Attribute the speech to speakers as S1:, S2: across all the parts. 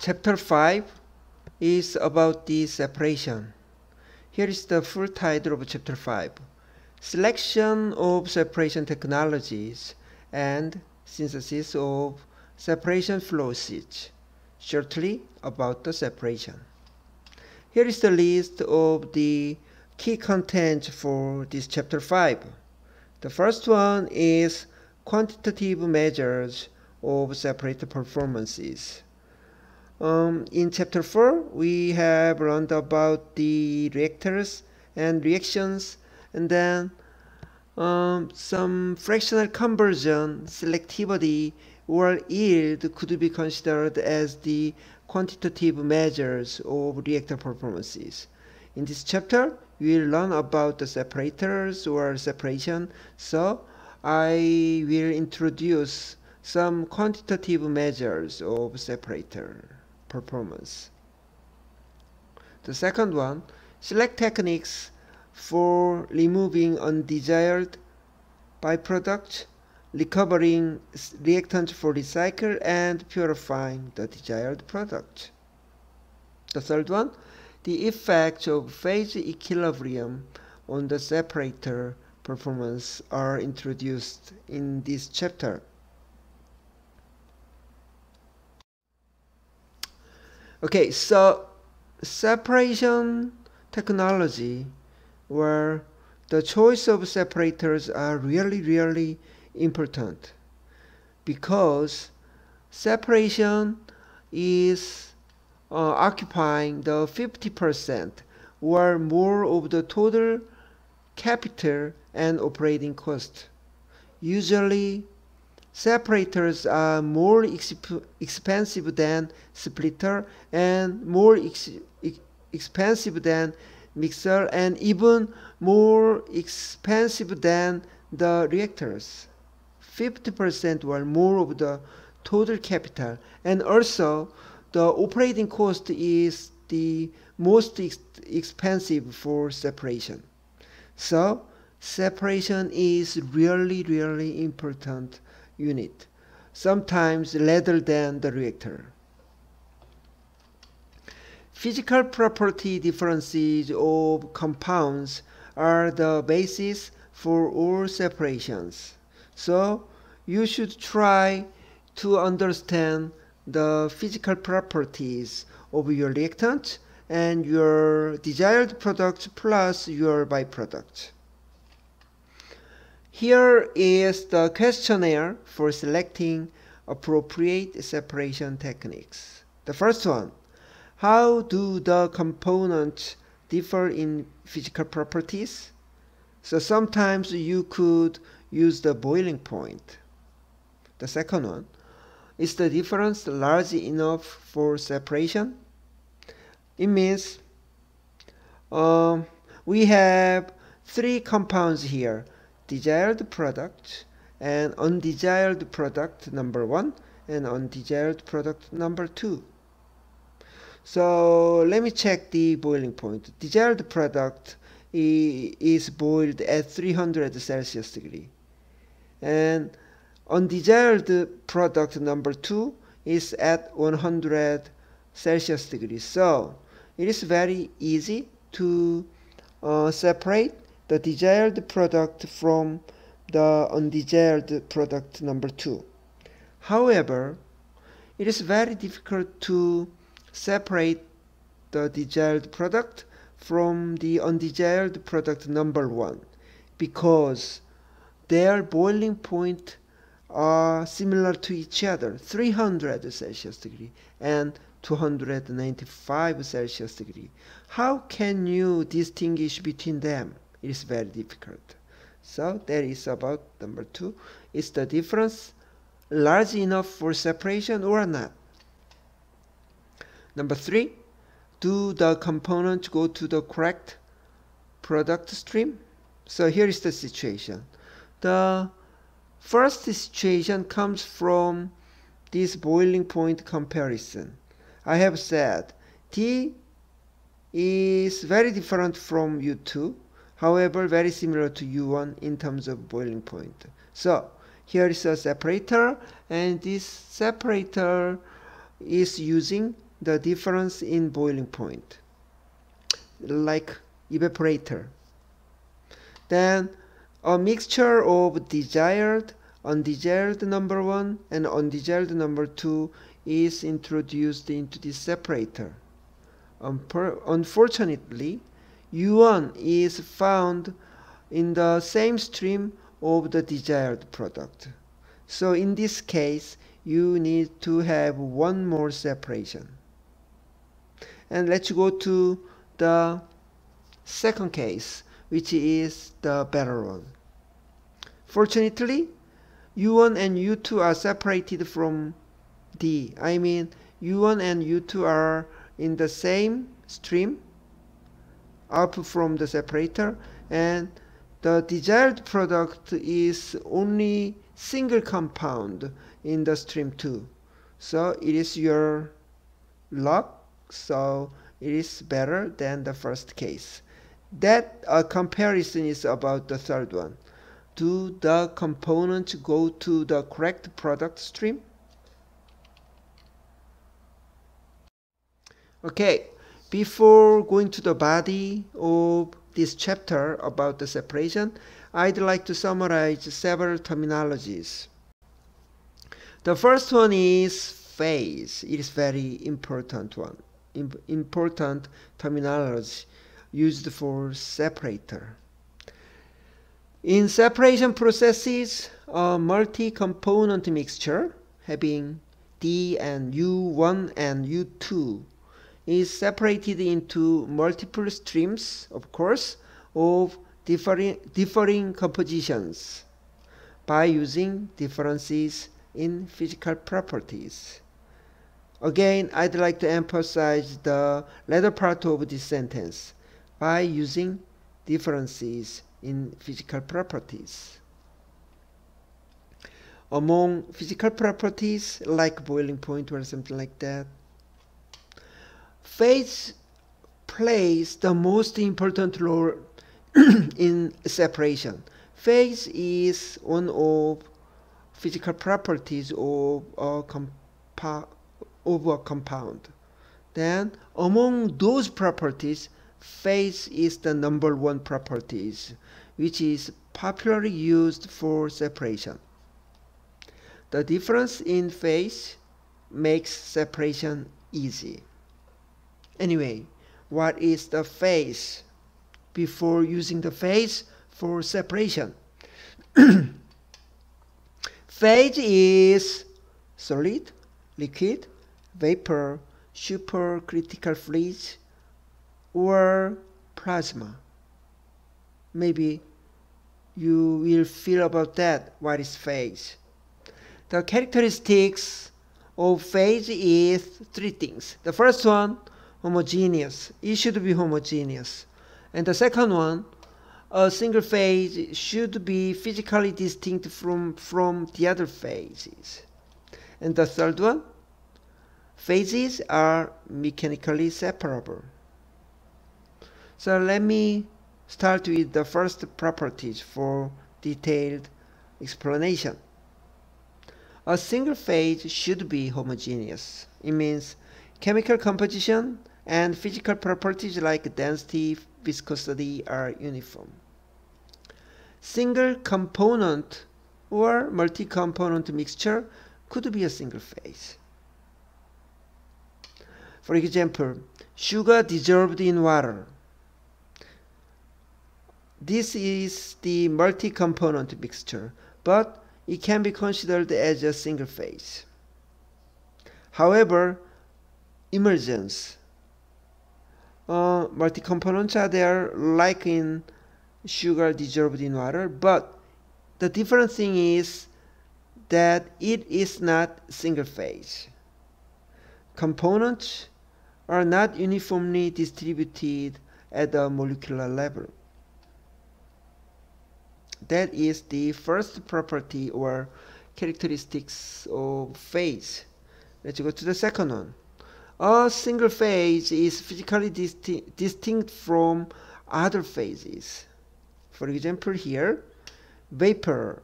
S1: Chapter 5 is about the separation. Here is the full title of Chapter 5. Selection of separation technologies and synthesis of separation process. Shortly about the separation. Here is the list of the key content for this Chapter 5. The first one is quantitative measures of separator performances. In Chapter 4, we have learned about the reactors and reactions, and then some fractional conversion, selectivity, or yield could be considered as the quantitative measures of reactor performances. In this chapter, we will learn about the separators or separation, so I will introduce some quantitative measures of separator performance. The second one, select techniques for removing undesired byproducts, recovering reactants for recycle, and purifying the desired product. The third one, the effects of phase equilibrium on the separator performance are introduced in this chapter. Okay, so separation technology, where the choice of separators are really important, because separation is occupying the 50% or more of the total capital and operating cost. Usually, separators are more expensive than splitter and more expensive than mixer and even more expensive than the reactors. 50% or more of the total capital, and also the operating cost is the most expensive for separation. So separation is really important unit, sometimes rather than the reactor. Physical property differences of compounds are the basis for all separations. So you should try to understand the physical properties of your reactant and your desired product plus your byproduct. Here is the questionnaire for selecting appropriate separation techniques. The first one, how do the components differ in physical properties? So sometimes you could use the boiling point. The second one, is the difference large enough for separation? It means we have three compounds here: desired product and undesired product number 1 and undesired product number 2. So let me check the boiling point. Desired product is boiled at 300 Celsius degree, and undesired product number 2 is at 100 Celsius degree. So it is very easy to separate the desired product from the undesired product number 2. However, it is very difficult to separate the desired product from the undesired product number 1 because their boiling point are similar to each other, 300 Celsius degree and 295 Celsius degree. How can you distinguish between them? It is very difficult. So that is about number 2. Is the difference large enough for separation or not? Number 3, do the components go to the correct product stream? So here is the situation. The first situation comes from this boiling point comparison. I have said T is very different from U2, however very similar to U1 in terms of boiling point. So here is a separator, and this separator is using the difference in boiling point, like evaporator. Then a mixture of desired, undesired number 1 and undesired number 2 is introduced into the separator. Unfortunately, U1 is found in the same stream of the desired product. So in this case, you need to have one more separation. And let's go to the second case, which is the better one. Fortunately, U1 and U2 are separated from D. I mean, U1 and U2 are in the same stream up from the separator, and the desired product is only single compound in the stream 2. So it is your luck, so it is better than the first case. That comparison is about the third one. Do the components go to the correct product stream? Okay, before going to the body of this chapter about the separation, I'd like to summarize several terminologies. The first one is phase. It is very important one. Important terminology used for separator. In separation processes, a multi-component mixture having D and U1 and U2 is separated into multiple streams, of course, of differing compositions by using differences in physical properties. Again, I'd like to emphasize the latter part of this sentence, by using differences in physical properties. Among physical properties like boiling point or something like that, phase plays the most important role in separation. Phase is one of physical properties of a compound. Then among those properties, phase is the number 1 properties, which is popularly used for separation. The difference in phase makes separation easy. Anyway, what is the phase? Before using the phase for separation, phase is solid, liquid, vapor, supercritical fluid, or plasma. Maybe you will feel about that. What is phase? The characteristics of phase is 3 things. The first one, homogeneous. It should be homogeneous. And the second one, a single phase should be physically distinct from the other phases. And the third one, phases are mechanically separable. So let me start with the first properties for detailed explanation. A single phase should be homogeneous. It means chemical composition and physical properties like density, viscosity are uniform. Single component or multi-component mixture could be a single phase. For example, sugar dissolved in water. This is the multi-component mixture, but it can be considered as a single phase. However, emergence. Multi-components are there like in sugar dissolved in water, but the different thing is that it is not single phase. Components are not uniformly distributed at the molecular level. That is the first property or characteristics of phase. Let's go to the second one. A single phase is physically distinct from other phases. For example, here, vapor,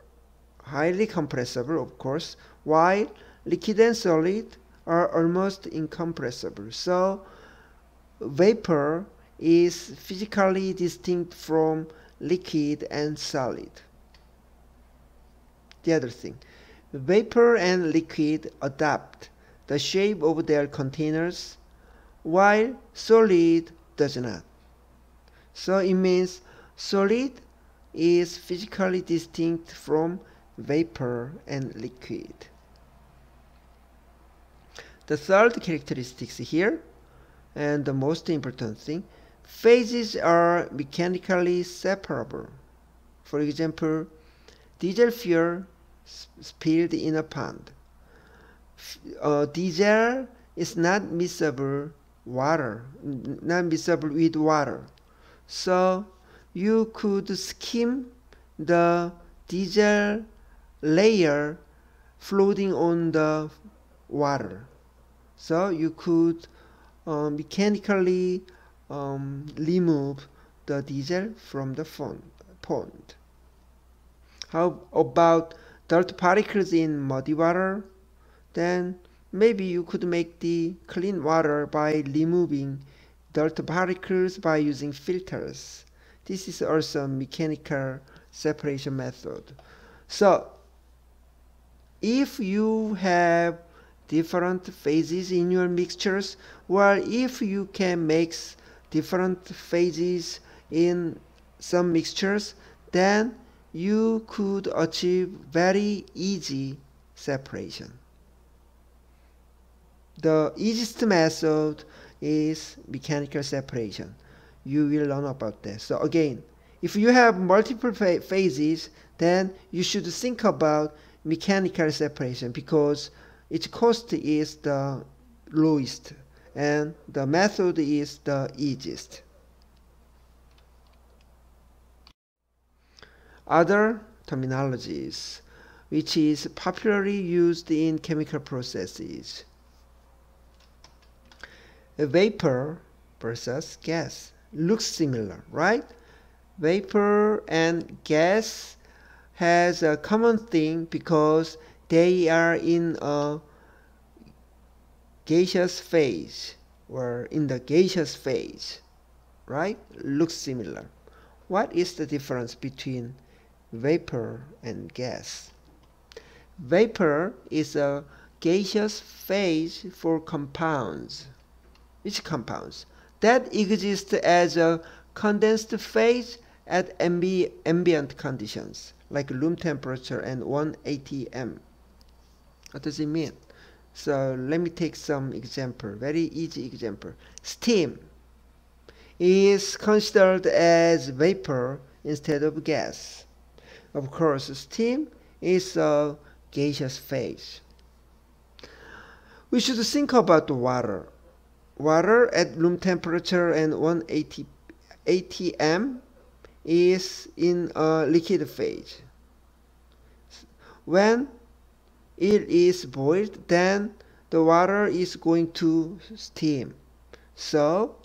S1: highly compressible, of course, while liquid and solid are almost incompressible. So vapor is physically distinct from liquid and solid. The other thing, vapor and liquid adapt the shape of their containers, while solid does not. So it means solid is physically distinct from vapor and liquid. The third characteristics here, and the most important thing, phases are mechanically separable. For example, diesel fuel spilled in a pond. Diesel is not miscible with water. So you could skim the diesel layer floating on the water. So you could mechanically remove the diesel from the pond. How about dirt particles in muddy water? Then maybe you could make the clean water by removing dirt particles by using filters. This is also a mechanical separation method. So if you have different phases in your mixtures, or if you can mix different phases in some mixtures, then you could achieve very easy separation. The easiest method is mechanical separation. You will learn about that. So again, if you have multiple phases, then you should think about mechanical separation because its cost is the lowest and the method is the easiest. Other terminologies which is popularly used in chemical processes. A vapor versus gas looks similar, right? Vapor and gas has a common thing because they are in a gaseous phase or in the gaseous phase, right? Looks similar. What is the difference between vapor and gas? Vapor is a gaseous phase for compounds. Which compounds? That exist as a condensed phase at ambient conditions, like room temperature and 180 M. What does it mean? So let me take some example, very easy example. Steam is considered as vapor instead of gas. Of course, steam is a gaseous phase. We should think about water. Water at room temperature and 180 M is in a liquid phase. When it is boiled, then the water is going to steam. So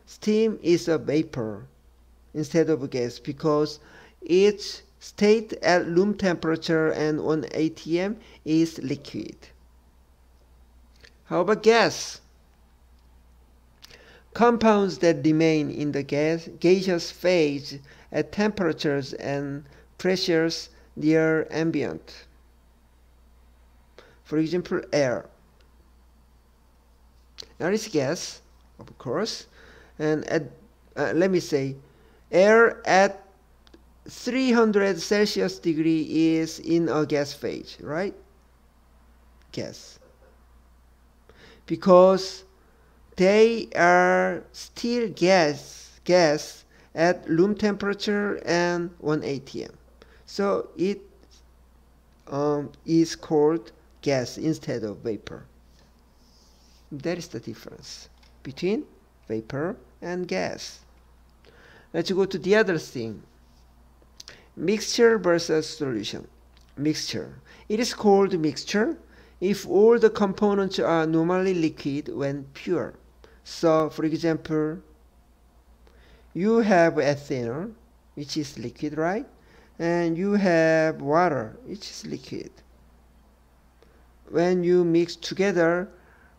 S1: steam is a vapor instead of a gas because its state at room temperature and 180 M is liquid. How about gas? Compounds that remain in the gaseous phase at temperatures and pressures near ambient. For example, air. Air is gas, of course, and at, let me say, air at 300 Celsius degree is in a gas phase, right? Gas. Because they are still gas at room temperature and 180 M. So it is called gas instead of vapor. That is the difference between vapor and gas. Let's go to the other thing. Mixture versus solution. Mixture. It is called mixture if all the components are normally liquid when pure. So, for example, you have ethanol, which is liquid, right? And you have water, which is liquid. When you mix together,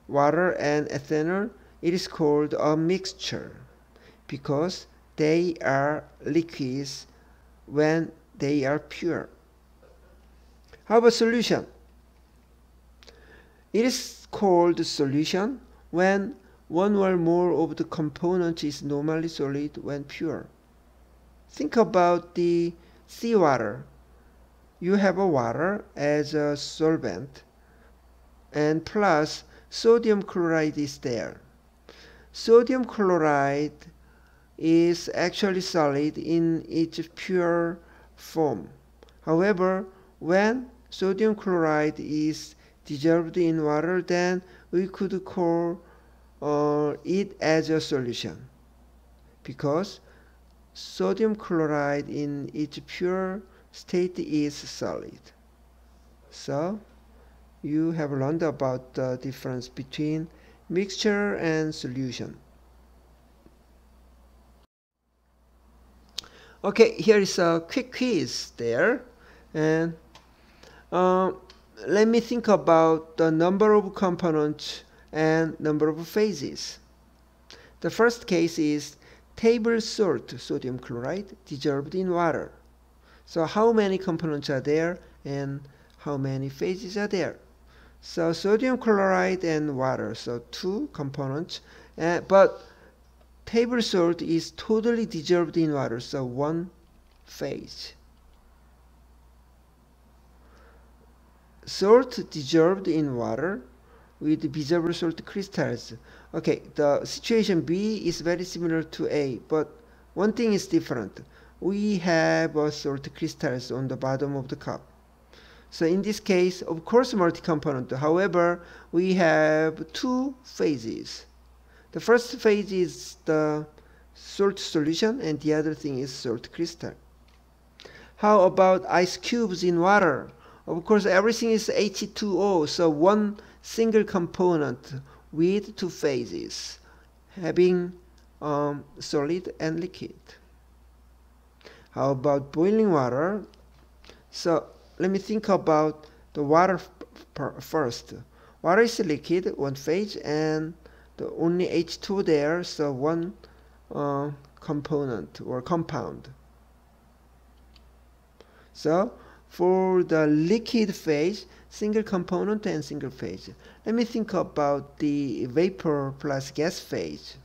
S1: water and ethanol, it is called a mixture because they are liquids when they are pure. How about solution? It is called solution when one or more of the components is normally solid when pure. Think about the seawater. You have a water as a solvent and plus sodium chloride is there. Sodium chloride is actually solid in its pure form. However, when sodium chloride is dissolved in water, then we could call it as a solution because sodium chloride in its pure state is solid. So you have learned about the difference between mixture and solution. Okay, here is a quick quiz there, and let me think about the number of components and number of phases. The first case is table salt sodium chloride dissolved in water. So how many components are there and how many phases are there? So sodium chloride and water, so two components, but table salt is totally dissolved in water, so one phase. Salt dissolved in water with visible salt crystals. Okay, the situation B is very similar to A, but one thing is different. We have salt crystals on the bottom of the cup. So in this case, of course, multi-component. However, we have two phases. The first phase is the salt solution, and the other thing is salt crystal. How about ice cubes in water? Of course, everything is H2O, so one single component with two phases, having solid and liquid. How about boiling water? So let me think about the water first. Water is liquid, one phase, and the only H2 there, so one component or compound. So for the liquid phase, single component and single phase. Let me think about the vapor plus gas phase.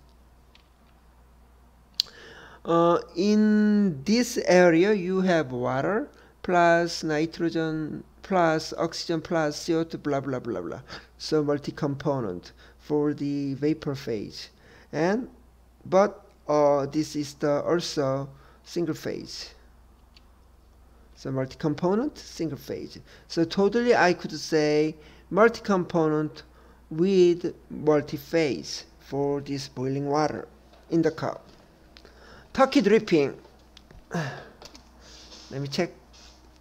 S1: In this area, you have water plus nitrogen plus oxygen plus CO2 blah blah blah blah. So multi-component for the vapor phase, but this is the also single phase. So multi-component, single phase. So totally I could say multi-component with multi-phase for this boiling water in the cup. Turkey dripping. Let me check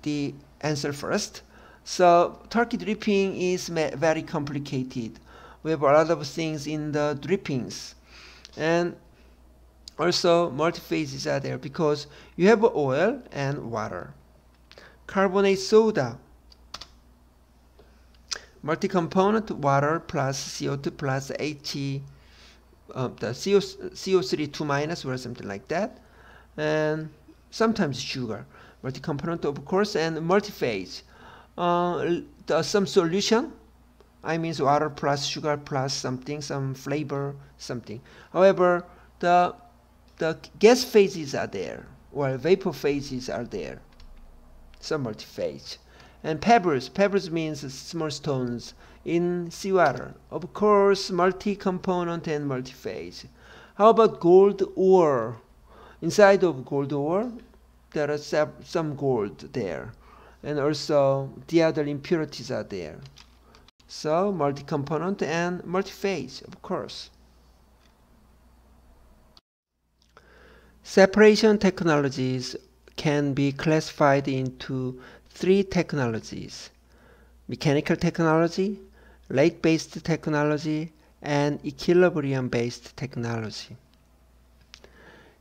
S1: the answer first. So turkey dripping is very complicated. We have a lot of things in the drippings, and also multi-phases are there because you have oil and water. Carbonate soda, multi-component, water plus CO2 plus the CO3 2 minus or something like that, and sometimes sugar. Multi-component, of course, and multi-phase. Some solution, I mean water plus sugar plus something, some flavor, something. However, the gas phases are there, or vapor phases are there. So multi-phase. And pebbles. Pebbles means small stones in seawater. Of course, multi-component and multi-phase. How about gold ore? Inside of gold ore, there are some gold there. And also the other impurities are there. So multi-component and multi-phase, of course. Separation technologies can be classified into three technologies: mechanical technology, rate-based technology, and equilibrium-based technology.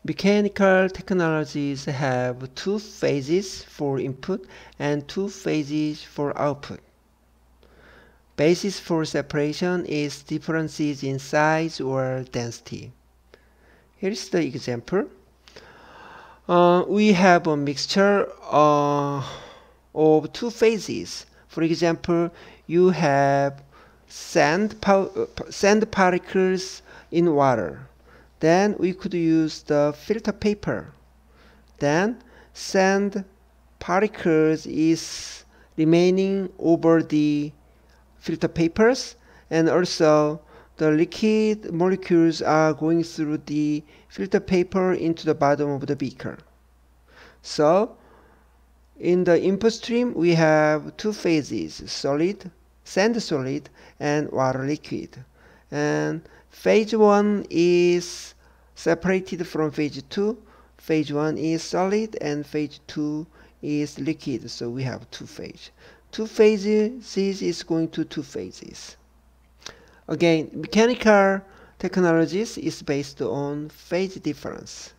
S1: Mechanical technologies have two phases for input and two phases for output. Basis for separation is differences in size or density. Here's the example. We have a mixture of two phases. For example, you have sand particles in water. Then we could use the filter paper. Then sand particles is remaining over the filter papers, and also the liquid molecules are going through the filter paper into the bottom of the beaker. So in the input stream we have two phases, solid, sand solid, and water liquid. And phase 1 is separated from phase 2. Phase 1 is solid and phase 2 is liquid. So we have two phases. Two phases is going to two phases. Again, mechanical technologies is based on phase difference.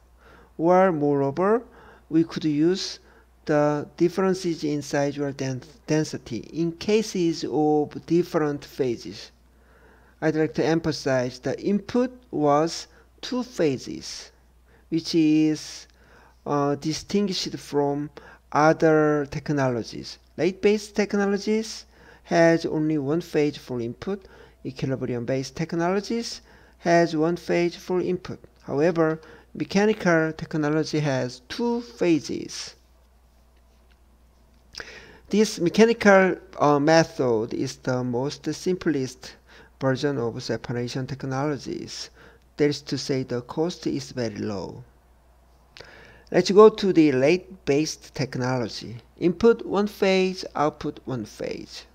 S1: Or moreover, we could use the differences in size or density in cases of different phases. I'd like to emphasize the input was two phases, which is distinguished from other technologies. Rate-based technologies has only one phase for input. Equilibrium-based technologies has one phase for input. However, mechanical technology has two phases. This mechanical method is the most simplest version of separation technologies. That is to say, the cost is very low. Let's go to the rate-based technology. Input one phase, output one phase.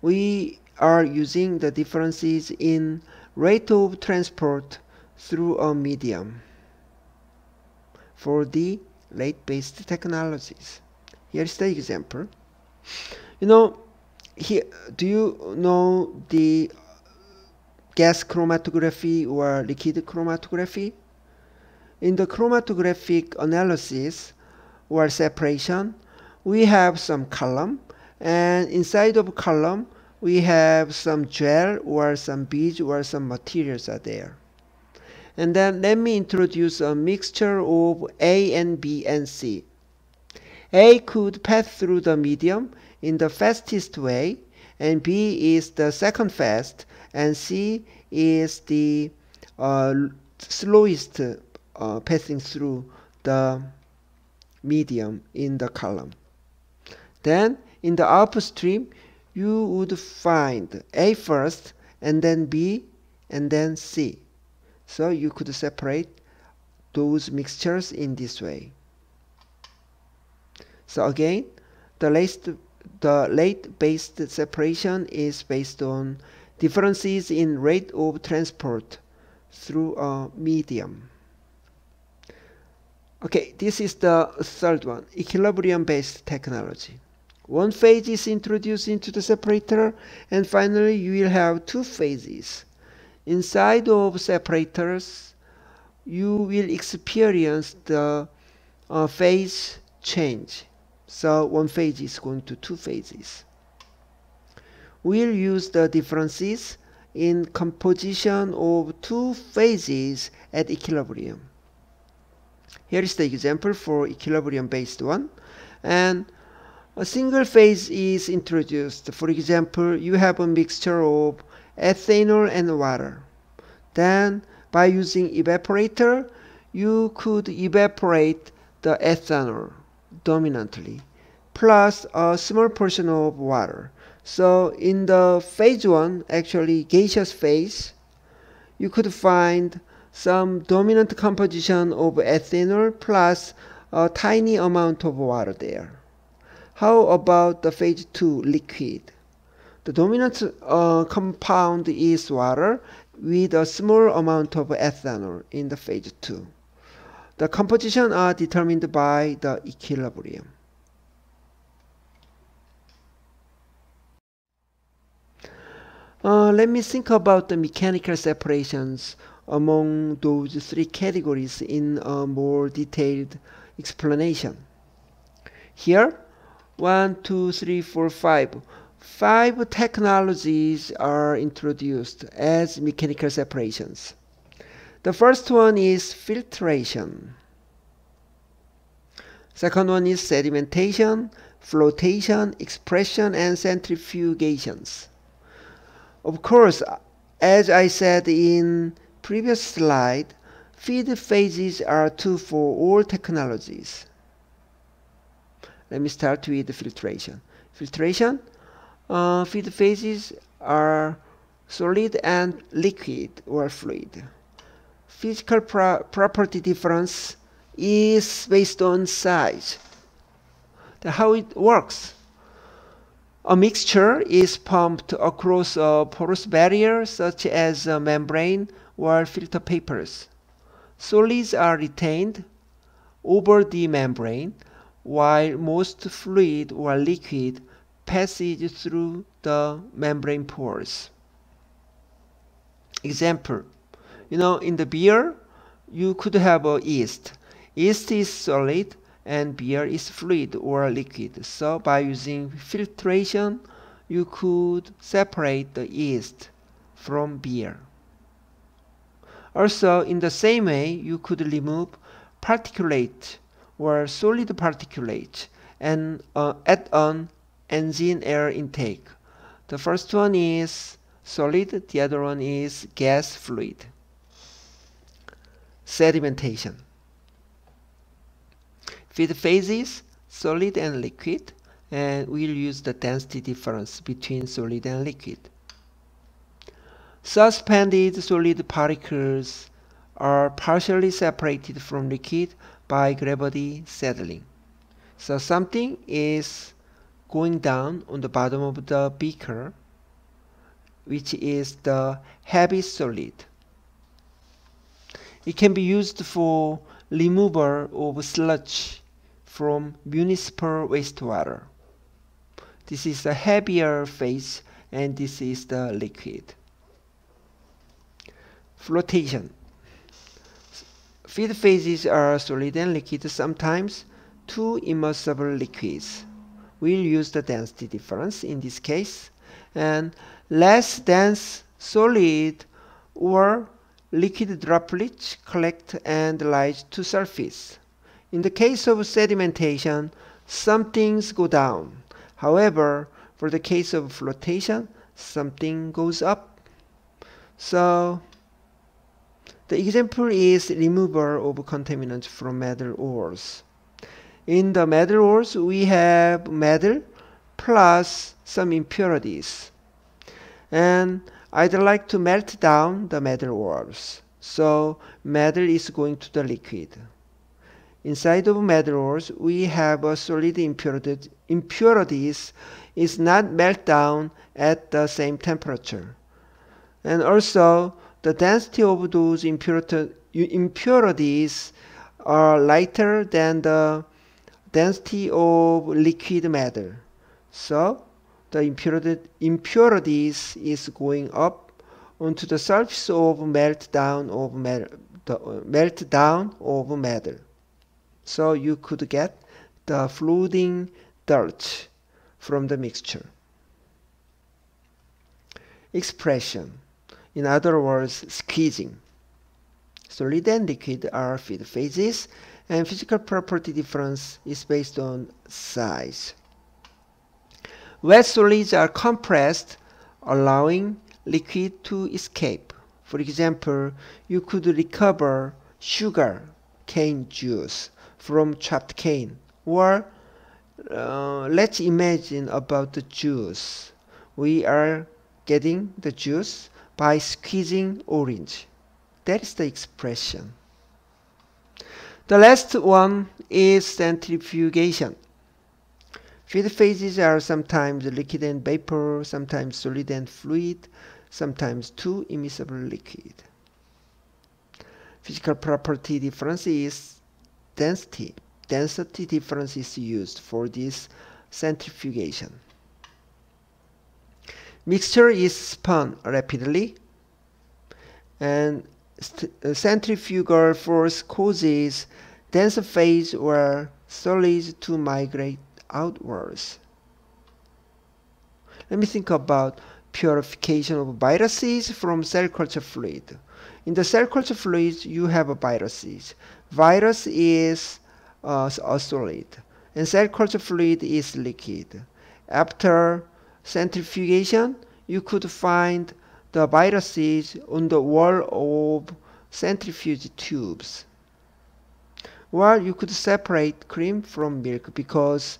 S1: We are using the differences in rate of transport through a medium for the rate-based technologies. Here's the example. Here, do you know the gas chromatography or liquid chromatography? In the chromatographic analysis or separation, we have some column, and inside of column we have some gel or some beads or some materials are there. And then let me introduce a mixture of A and B and C. A could pass through the medium in the fastest way, and B is the second fast, and C is the slowest passing through the medium in the column. Then in the output stream you would find A first, and then B, and then C. So you could separate those mixtures in this way. So again, the rate-based separation is based on differences in rate of transport through a medium. Okay, this is the third one, equilibrium-based technology. One phase is introduced into the separator, and finally you will have two phases. Inside of separators, you will experience the phase change. So one phase is going to two phases. We'll use the differences in composition of two phases at equilibrium. Here is the example for equilibrium-based one. And a single phase is introduced. For example, you have a mixture of ethanol and water. Then, by using evaporator, you could evaporate the ethanol dominantly, plus a small portion of water. So in the phase 1, actually gaseous phase, you could find some dominant composition of ethanol plus a tiny amount of water there. How about the phase 2 liquid? The dominant compound is water with a small amount of ethanol in the phase 2. The composition are determined by the equilibrium. Let me think about the mechanical separations among those three categories in a more detailed explanation. Here, 1, 2, 3, 4, 5. 5 technologies are introduced as mechanical separations. The first one is filtration. Second one is sedimentation, flotation, expression, and centrifugations. Of course, as I said in previous slide, feed phases are true for all technologies. Let me start with filtration. Filtration, feed phases are solid and liquid or fluid. Physical property difference is based on size. How it works. A mixture is pumped across a porous barrier such as a membrane or filter papers. Solids are retained over the membrane, while most fluid or liquid passes through the membrane pores. Example, in the beer, you could have a yeast. Yeast is solid and beer is fluid or liquid. So by using filtration, you could separate the yeast from beer. Also, in the same way, you could remove particulate or solid particulate and add on engine air intake. The first one is solid, the other one is gas fluid. Sedimentation. Feed phases, solid and liquid, and we'll use the density difference between solid and liquid. Suspended solid particles are partially separated from liquid by gravity settling. So something is going down on the bottom of the beaker, which is the heavy solid. It can be used for removal of sludge from municipal wastewater. This is the heavier phase and this is the liquid. Flotation. Feed phases are solid and liquid, sometimes 2 immersible liquids. We'll use the density difference in this case, and less dense solid or liquid droplets collect and rise to surface. In the case of sedimentation, some things go down. However, for the case of flotation, something goes up. So the example is removal of contaminants from metal ores. In the metal ores, we have metal plus some impurities. And I'd like to melt down the metal ores. So metal is going to the liquid. Inside of metal ores, we have a solid impurities is not melt down at the same temperature. And also, the density of those impurities are lighter than the density of liquid matter. So the impurities is going up onto the surface of meltdown of matter. So you could get the floating dirt from the mixture. Expression, in other words, squeezing. Solid and liquid are feed phases, and physical property difference is based on size. Wet solids are compressed, allowing liquid to escape. For example, you could recover sugar cane juice from chopped cane. Or let's imagine about the juice. We are getting the juice by squeezing orange. That is the expression. The last one is centrifugation. Feed phases are sometimes liquid and vapor, sometimes solid and fluid, sometimes 2 immiscible liquid. Physical property difference is density. Density difference is used for this centrifugation. Mixture is spun rapidly, and centrifugal force causes denser phase or solids to migrate outwards. Let me think about purification of viruses from cell culture fluid. In the cell culture fluid, you have viruses. Virus is a solid, and cell culture fluid is liquid. After centrifugation, you could find the viruses on the wall of centrifuge tubes. Well, you could separate cream from milk because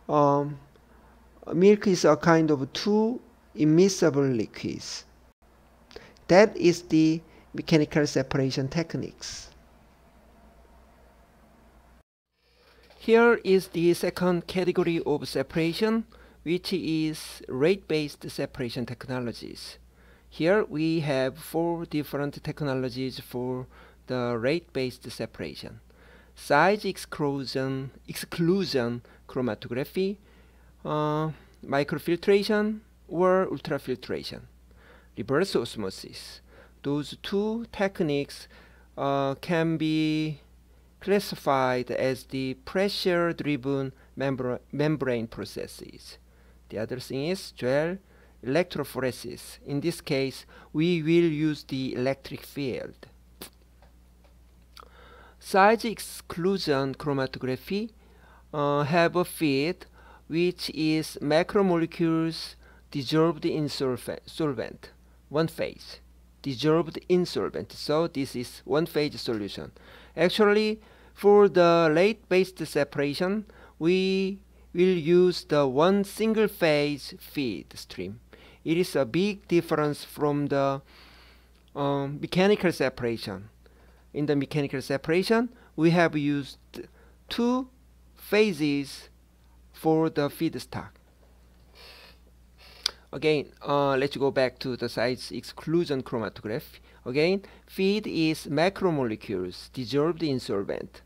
S1: milk is a kind of two immiscible liquids. That is the mechanical separation techniques. Here is the second category of separation, which is rate-based separation technologies. Here we have 4 different technologies for the rate-based separation. Size exclusion chromatography, microfiltration or ultrafiltration, reverse osmosis. Those 2 techniques can be classified as the pressure-driven membrane processes. The other thing is gel electrophoresis. In this case, we will use the electric field. Size exclusion chromatography have a feed which is macromolecules dissolved in solvent, one phase, dissolved in solvent. So this is one phase solution. Actually, for the rate-based separation, we will use the one single phase feed stream. It is a big difference from the mechanical separation. In the mechanical separation, we have used 2 phases for the feedstock. Again, let's go back to the size exclusion chromatography. Again, feed is macromolecules dissolved in solvent.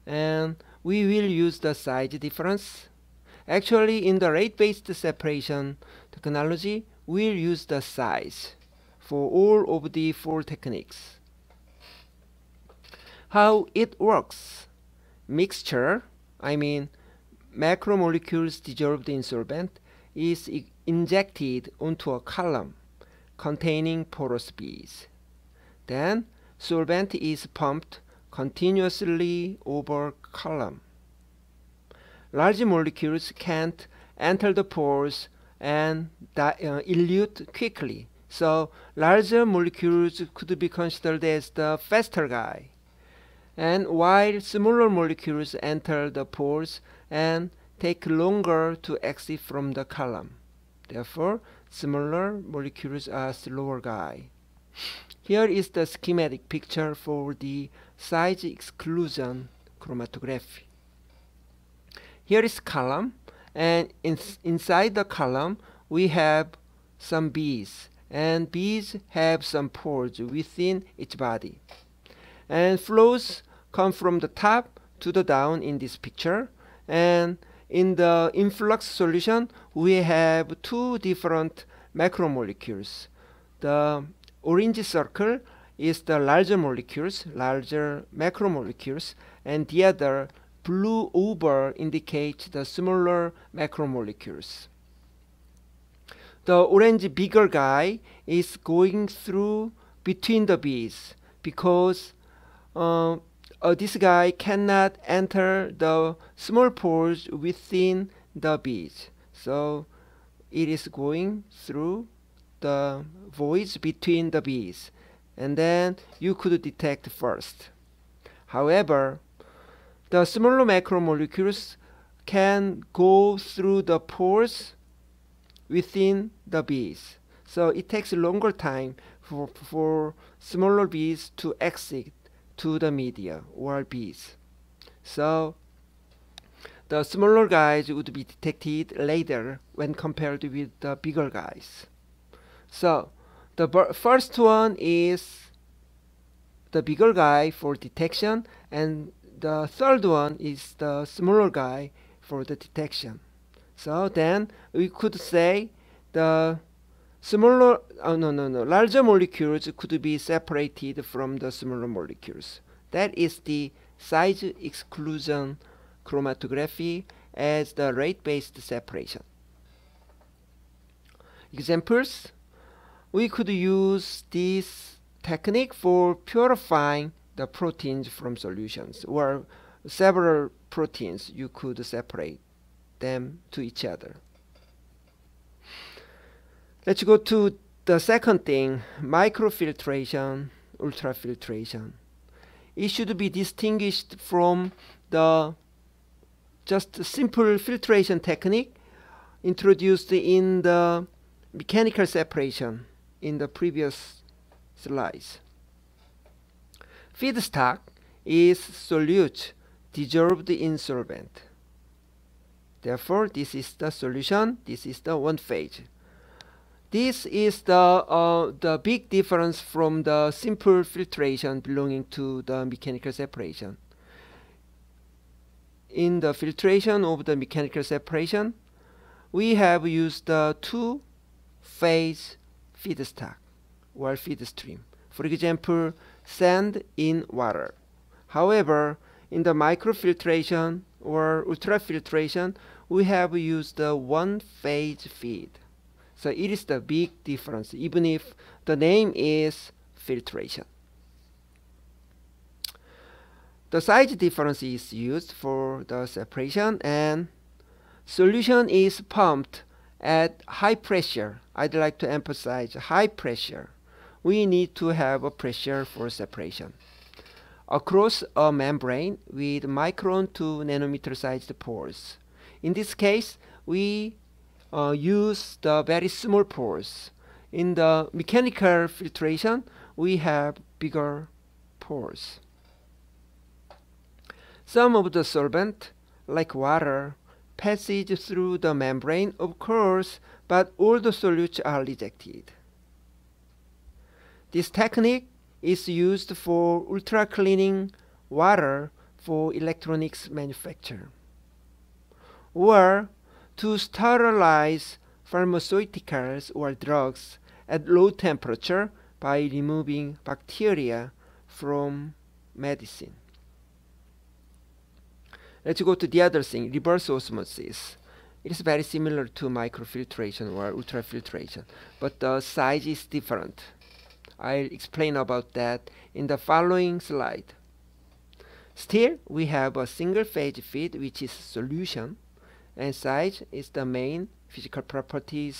S1: And we will use the size difference. Actually, in the rate-based separation technology, we'll use the size for all of the 4 techniques. How it works? Mixture, I mean macromolecules dissolved in solvent, is injected onto a column containing porous beads. Then solvent is pumped continuously over column. Large molecules can't enter the pores and elute quickly, so larger molecules could be considered as the faster guy. And while smaller molecules enter the pores and take longer to exit from the column. Therefore, smaller molecules are slower guy. Here is the schematic picture for the size exclusion chromatography. Here is column, and inside the column we have some beads, and beads have some pores within each body. And flows come from the top to the down in this picture, and in the influx solution we have 2 different macromolecules. The orange circle is the larger molecules, larger macromolecules, and the other blue oval indicates the smaller macromolecules. The orange bigger guy is going through between the beads because this guy cannot enter the small pores within the beads. So it is going through the voids between the beads, and then you could detect first. However, the smaller macromolecules can go through the pores within the beads. So it takes a longer time for smaller beads to exit to the media or beads. So the smaller guys would be detected later when compared with the bigger guys. So the first one is the bigger guy for detection, and the third one is the smaller guy for the detection. So then we could say the larger molecules could be separated from the smaller molecules. That is the size exclusion chromatography as the rate-based separation. examples, we could use this technique for purifying the proteins from solutions, or several proteins you could separate them to each other. Let's go to the second thing, microfiltration, ultrafiltration. It should be distinguished from the just simple filtration technique introduced in the mechanical separation in the previous slides. Feedstock is solute dissolved in solvent. Therefore, this is the solution, this is the one phase. This is the big difference from the simple filtration belonging to the mechanical separation. In the filtration of the mechanical separation, we have used the two-phase feedstock or feed stream. For example, sand in water. However, in the microfiltration or ultrafiltration, we have used the one-phase feed. So it is the big difference, even if the name is filtration. The size difference is used for the separation, and solution is pumped at high pressure. I'd like to emphasize high pressure. We need to have a pressure for separation across a membrane with micron to nanometer sized pores. In this case, we use the very small pores. In the mechanical filtration, we have bigger pores. Some of the solvent, like water, passes through the membrane, of course, but all the solutes are rejected. This technique is used for ultra-cleaning water for electronics manufacture, or to sterilize pharmaceuticals or drugs at low temperature by removing bacteria from medicine. Let's go to the other thing, reverse osmosis. It is very similar to microfiltration or ultrafiltration, but the size is different. I'll explain about that in the following slide. Still, we have a single phase feed, which is solution, and size is the main physical property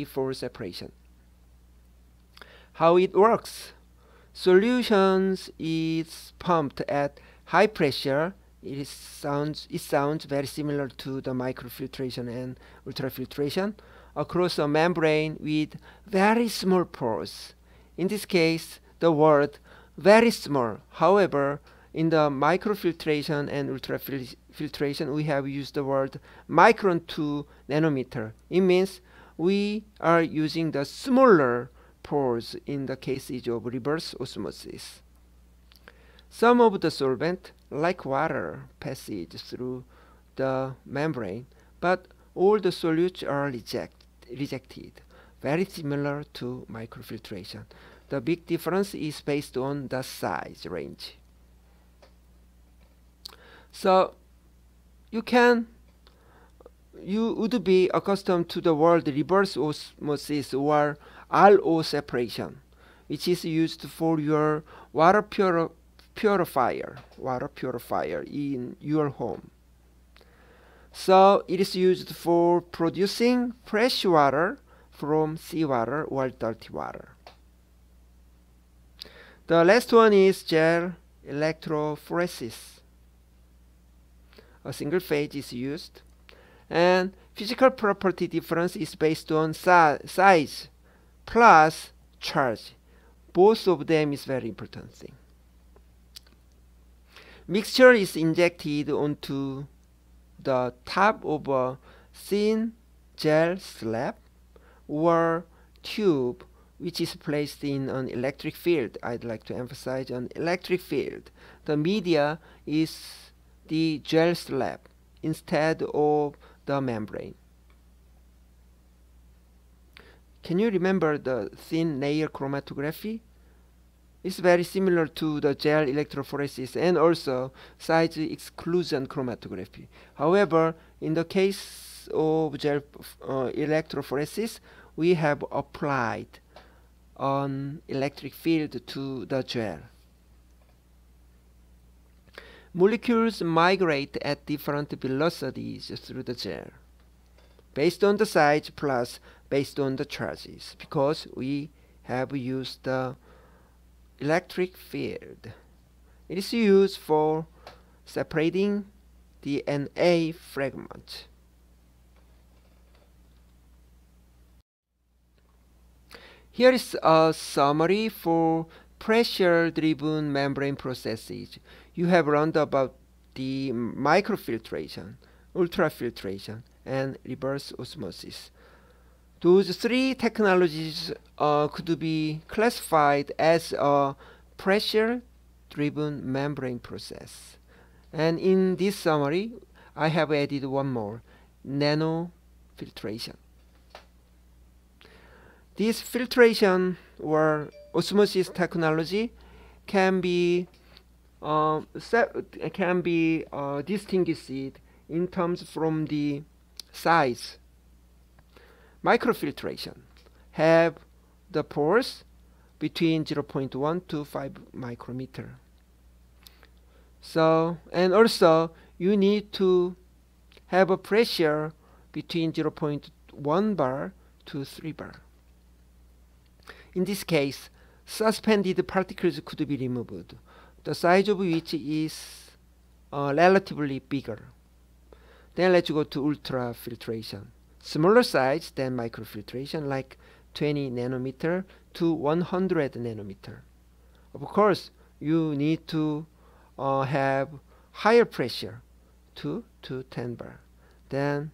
S1: for separation. How it works? Solutions is pumped at high pressure. It sounds very similar to the microfiltration and ultrafiltration across a membrane with very small pores. In this case, the word very small. However, in the microfiltration and ultrafiltration, we have used the word micron to nanometer. It means we are using the smaller pores in the cases of reverse osmosis. Some of the solvent, like water, passes through the membrane, but all the solutes are rejected, very similar to microfiltration. The big difference is based on the size range. So you would be accustomed to the word reverse osmosis or RO separation, which is used for your water purifier in your home. So it is used for producing fresh water from seawater or dirty water. The last one is gel electrophoresis. A single phase is used, and physical property difference is based on size plus charge. Both of them is very important thing. Mixture is injected onto the top of a thin gel slab or tube, which is placed in an electric field. I'd like to emphasize an electric field. The media is the gel slab instead of the membrane. Can you remember the thin layer chromatography? It's very similar to the gel electrophoresis and also size exclusion chromatography. However, in the case process of gel electrophoresis, we have applied an electric field to the gel. Molecules migrate at different velocities through the gel, based on the size plus based on the charges, because we have used the electric field. It is used for separating the Na fragment. Here is a summary for pressure-driven membrane processes. You have learned about the microfiltration, ultrafiltration, and reverse osmosis. Those three technologies could be classified as a pressure-driven membrane process. And in this summary, I have added one more, nano filtration. This filtration or osmosis technology can be distinguished in terms from the size. Microfiltration have the pores between 0.1 to 5 micrometer. So, and also you need to have a pressure between 0.1 bar to 3 bar. In this case, suspended particles could be removed, the size of which is relatively bigger. Then let's go to ultrafiltration. Smaller size than microfiltration, like 20 nanometer to 100 nanometer. Of course, you need to have higher pressure, 2 to 10 bar. Then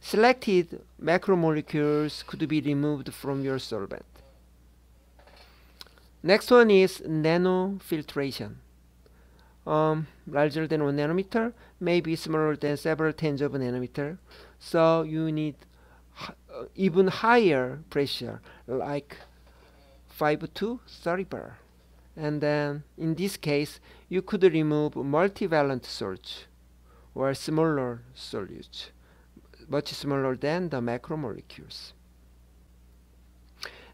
S1: selected macromolecules could be removed from your solvent. Next one is nano filtration. Larger than 1 nanometer, maybe smaller than several tens of nanometer. So you need even higher pressure, like 5 to 30 bar. And then in this case, you could remove multivalent salts or smaller solutes, much smaller than the macromolecules.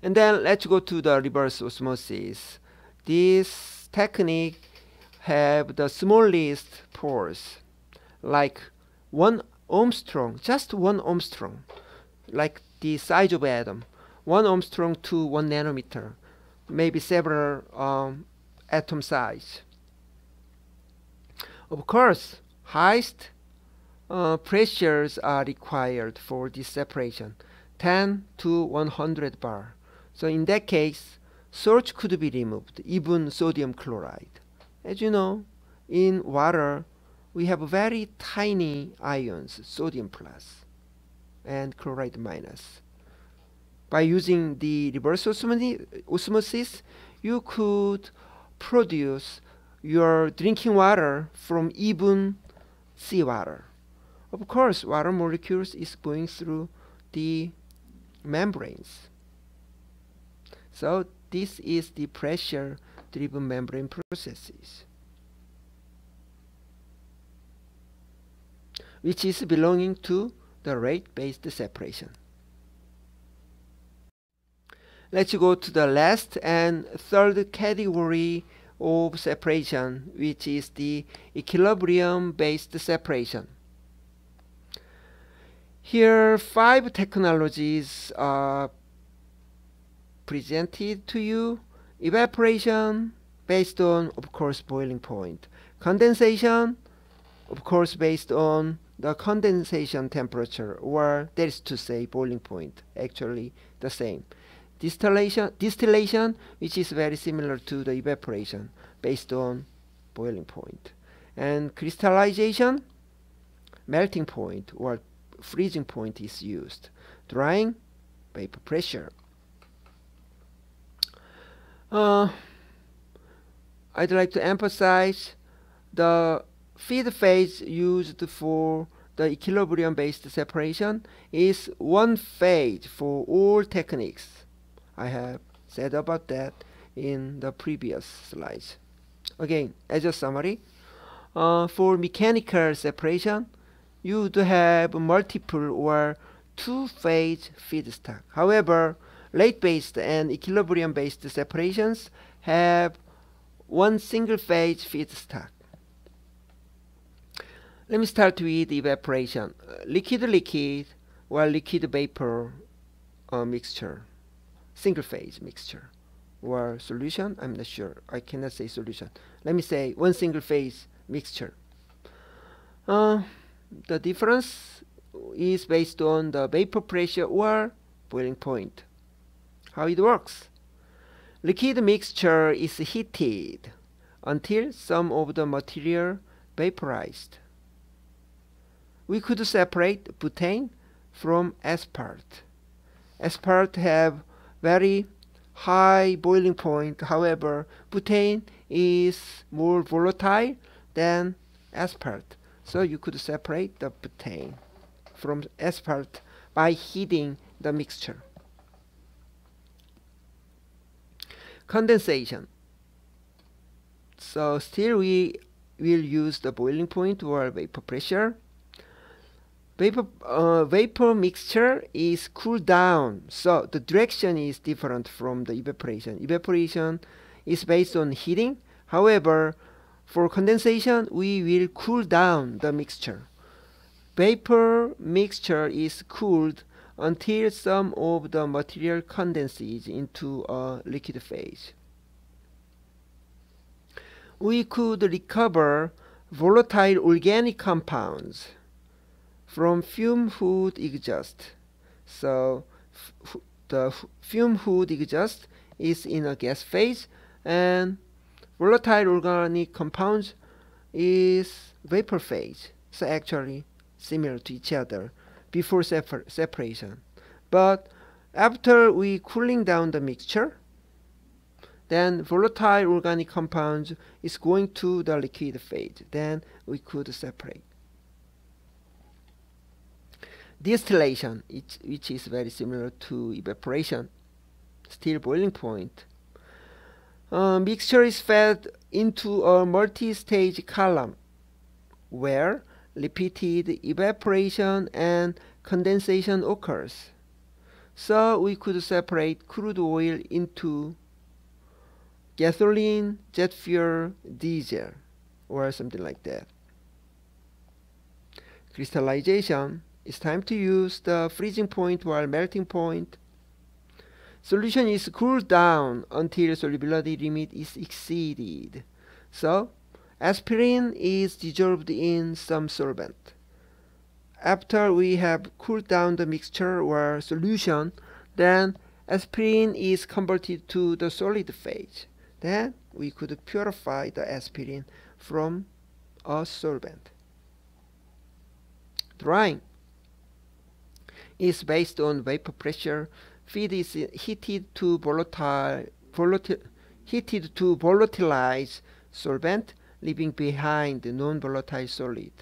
S1: And then let's go to the reverse osmosis. This technique have the smallest pores, like 1 Armstrong, just 1 Armstrong, like the size of atom, 1 Armstrong to 1 nanometer, maybe several atom size. Of course, highest pressures are required for this separation, 10 to 100 bar. So in that case, salts could be removed, even sodium chloride. As you know, in water, we have very tiny ions, sodium plus and chloride minus. By using the reverse osmosis, you could produce your drinking water from even seawater. Of course, water molecules is going through the membranes. So this is the pressure-driven membrane processes, which is belonging to the rate-based separation. Let's go to the last and third category of separation, which is the equilibrium-based separation. Here, 5 technologies are presented to you. Evaporation, based on, of course, boiling point. Condensation, of course, based on the condensation temperature, or that is to say boiling point, actually the same. Distillation, which is very similar to the evaporation, based on boiling point. And crystallization, melting point or freezing point is used. Drying, vapor pressure. I'd like to emphasize the feed phase used for the equilibrium-based separation is one phase for all techniques. I have said about that in the previous slides. Again, as a summary, for mechanical separation, you would have multiple or two-phase feedstock. However, rate-based and equilibrium-based separations have one single-phase feedstock. Let me start with evaporation. Liquid-liquid or liquid-vapor mixture, single-phase mixture, or solution. I'm not sure. I cannot say solution. Let me say one single-phase mixture. The difference is based on the vapor pressure or boiling point. How it works? Liquid mixture is heated until some of the material vaporized. We could separate butane from asphalt. Asphalt have very high boiling point. However, butane is more volatile than asphalt. So you could separate the butane from asphalt by heating the mixture. Condensation. So still we will use the boiling point or vapor pressure. Vapor mixture is cooled down, so the direction is different from the evaporation. Evaporation is based on heating. However, for condensation, we will cool down the mixture. Vapor mixture is cooled until some of the material condenses into a liquid phase. We could recover volatile organic compounds from fume hood exhaust. So the fume hood exhaust is in a gas phase, and volatile organic compounds is vapor phase. So actually similar to each other before separation. But after we cooling down the mixture, then volatile organic compounds is going to the liquid phase. Then we could separate. Distillation, which is very similar to evaporation, still boiling point. Mixture is fed into a multi-stage column where repeated evaporation and condensation occurs. So we could separate crude oil into gasoline, jet fuel, diesel, or something like that. Crystallization. It's time to use the freezing point or melting point. Solution is cooled down until solubility limit is exceeded. So, aspirin is dissolved in some solvent. After we have cooled down the mixture or solution, then aspirin is converted to the solid phase. Then we could purify the aspirin from a solvent. Drying is based on vapor pressure. Feed is heated to volatilize solvent, leaving behind the non-volatile solid.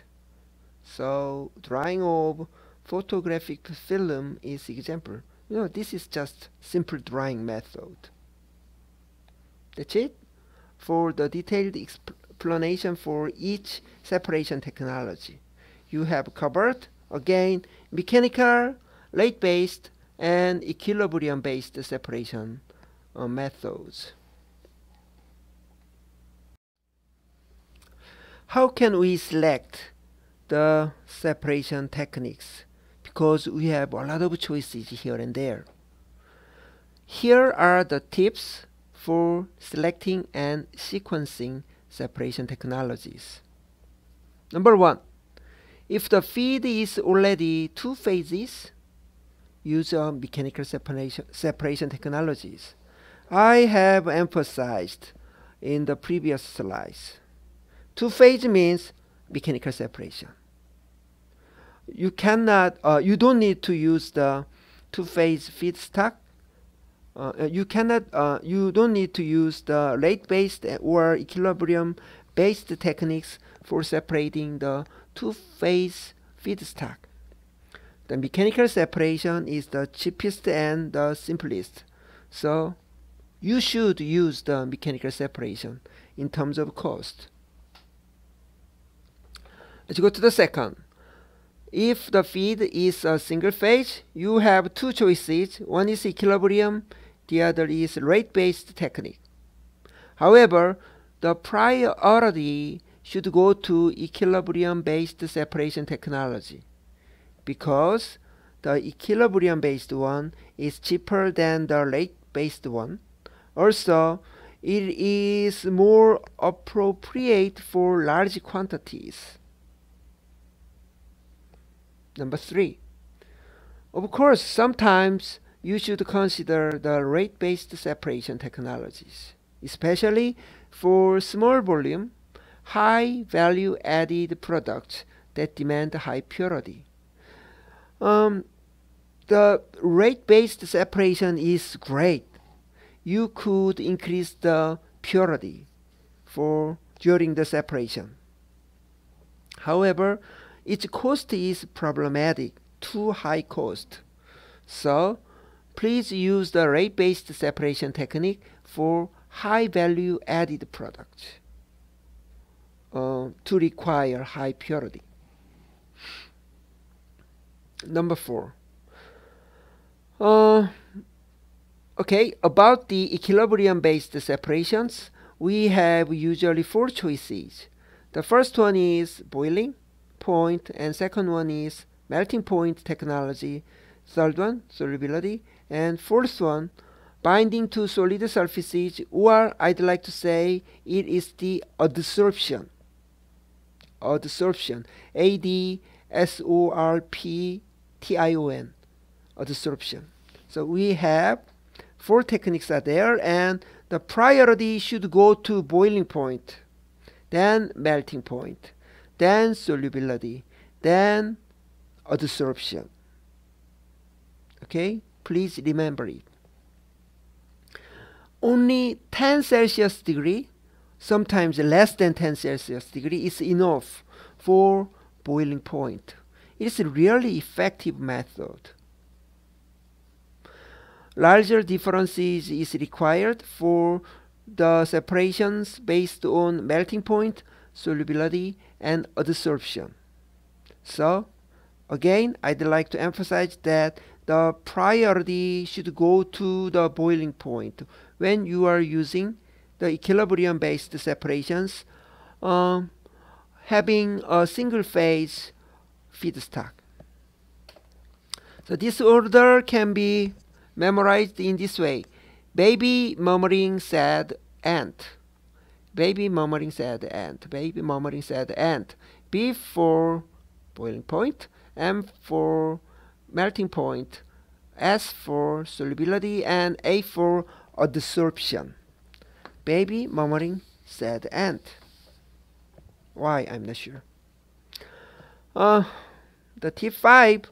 S1: So drying of photographic film is example. This is just simple drying method. That's it for the detailed explanation for each separation technology. You have covered again mechanical, rate-based, and equilibrium-based separation methods. How can we select the separation techniques? Because we have a lot of choices here and there. Here are the tips for selecting and sequencing separation technologies. Number 1. If the feed is already two phases, use mechanical separation technologies. I have emphasized in the previous slides. Two-phase means mechanical separation. You don't need to use the two-phase feedstock. You don't need to use the rate-based or equilibrium-based techniques for separating the two-phase feedstock. The mechanical separation is the cheapest and the simplest. So you should use the mechanical separation in terms of cost. Let's go to the second. if the feed is a single phase, you have two choices. One is equilibrium, the other is rate-based technique. However, the priority should go to equilibrium-based separation technology because the equilibrium-based one is cheaper than the rate-based one. Also, it is more appropriate for large quantities. Number 3. Of course, sometimes you should consider the rate-based separation technologies, especially for small volume, high value added products that demand high purity. The rate-based separation is great. You could increase the purity during the separation. However, its cost is problematic, too high cost. So, please use the rate-based separation technique for high value added products to require high purity. Number 4. Okay, about the equilibrium-based separations, we have usually 4 choices. The first one is boiling point, and second one is melting point technology, third one solubility, and fourth one binding to solid surfaces, or I'd like to say it is the adsorption. Adsorption, ADSORPTION, adsorption. So we have 4 techniques are there, and the priority should go to boiling point, then melting point, then solubility, then adsorption. Okay, please remember it. Only 10 Celsius degree, sometimes less than 10 Celsius degree is enough for boiling point. It is a really effective method. Larger differences is required for the separations based on melting point, solubility, and adsorption. So, again, I'd like to emphasize that the priority should go to the boiling point when you are using the equilibrium-based separations, having a single phase feedstock. So this order can be memorized in this way. Baby murmuring sad ant. Baby murmuring sad ant. Baby murmuring sad ant. B for boiling point, M for melting point, S for solubility, and A for adsorption. Baby murmuring sad ant. Why? I'm not sure. The tip 5,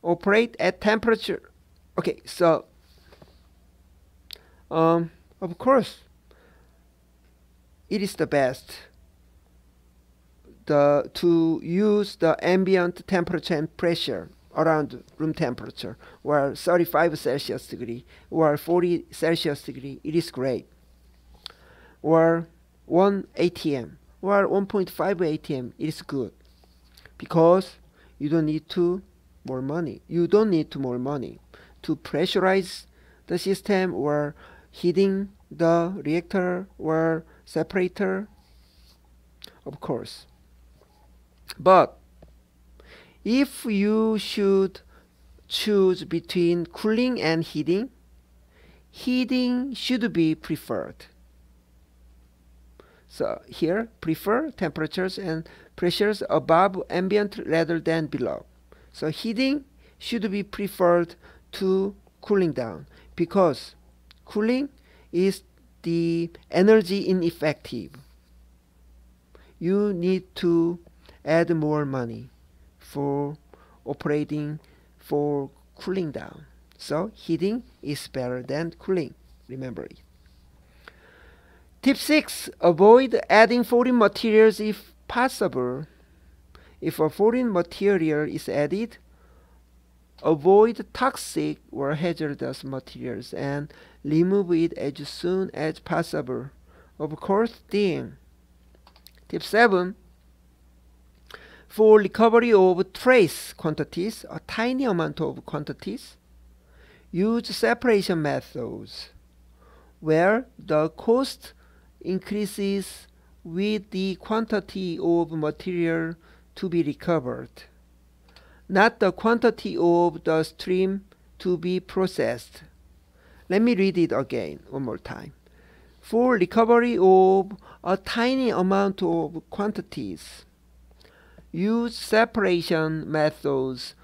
S1: operate at temperature. Okay, so of course it is the best to use the ambient temperature and pressure around room temperature, or 35 Celsius degree or 40 Celsius degree. It is great. Or 1 atm or 1.5 atm. It is good because you don't need more money. You don't need more money to pressurize the system or heating the reactor or separator, of course. But if you should choose between cooling and heating, heating should be preferred. So here, prefer temperatures and pressures above ambient rather than below. So heating should be preferred to cooling down, because cooling is the energy ineffective. You need to add more money for operating for cooling down. So heating is better than cooling. Remember it. Tip 6. Avoid adding foreign materials if possible. If a foreign material is added, avoid toxic or hazardous materials and remove it as soon as possible. Of course, tip 7. For recovery of trace quantities, a tiny amount of quantities, use separation methods where the cost increases with the quantity of material to be recovered, not the quantity of the stream to be processed. Let me read it again one more time. For recovery of a tiny amount of quantities, use separation methods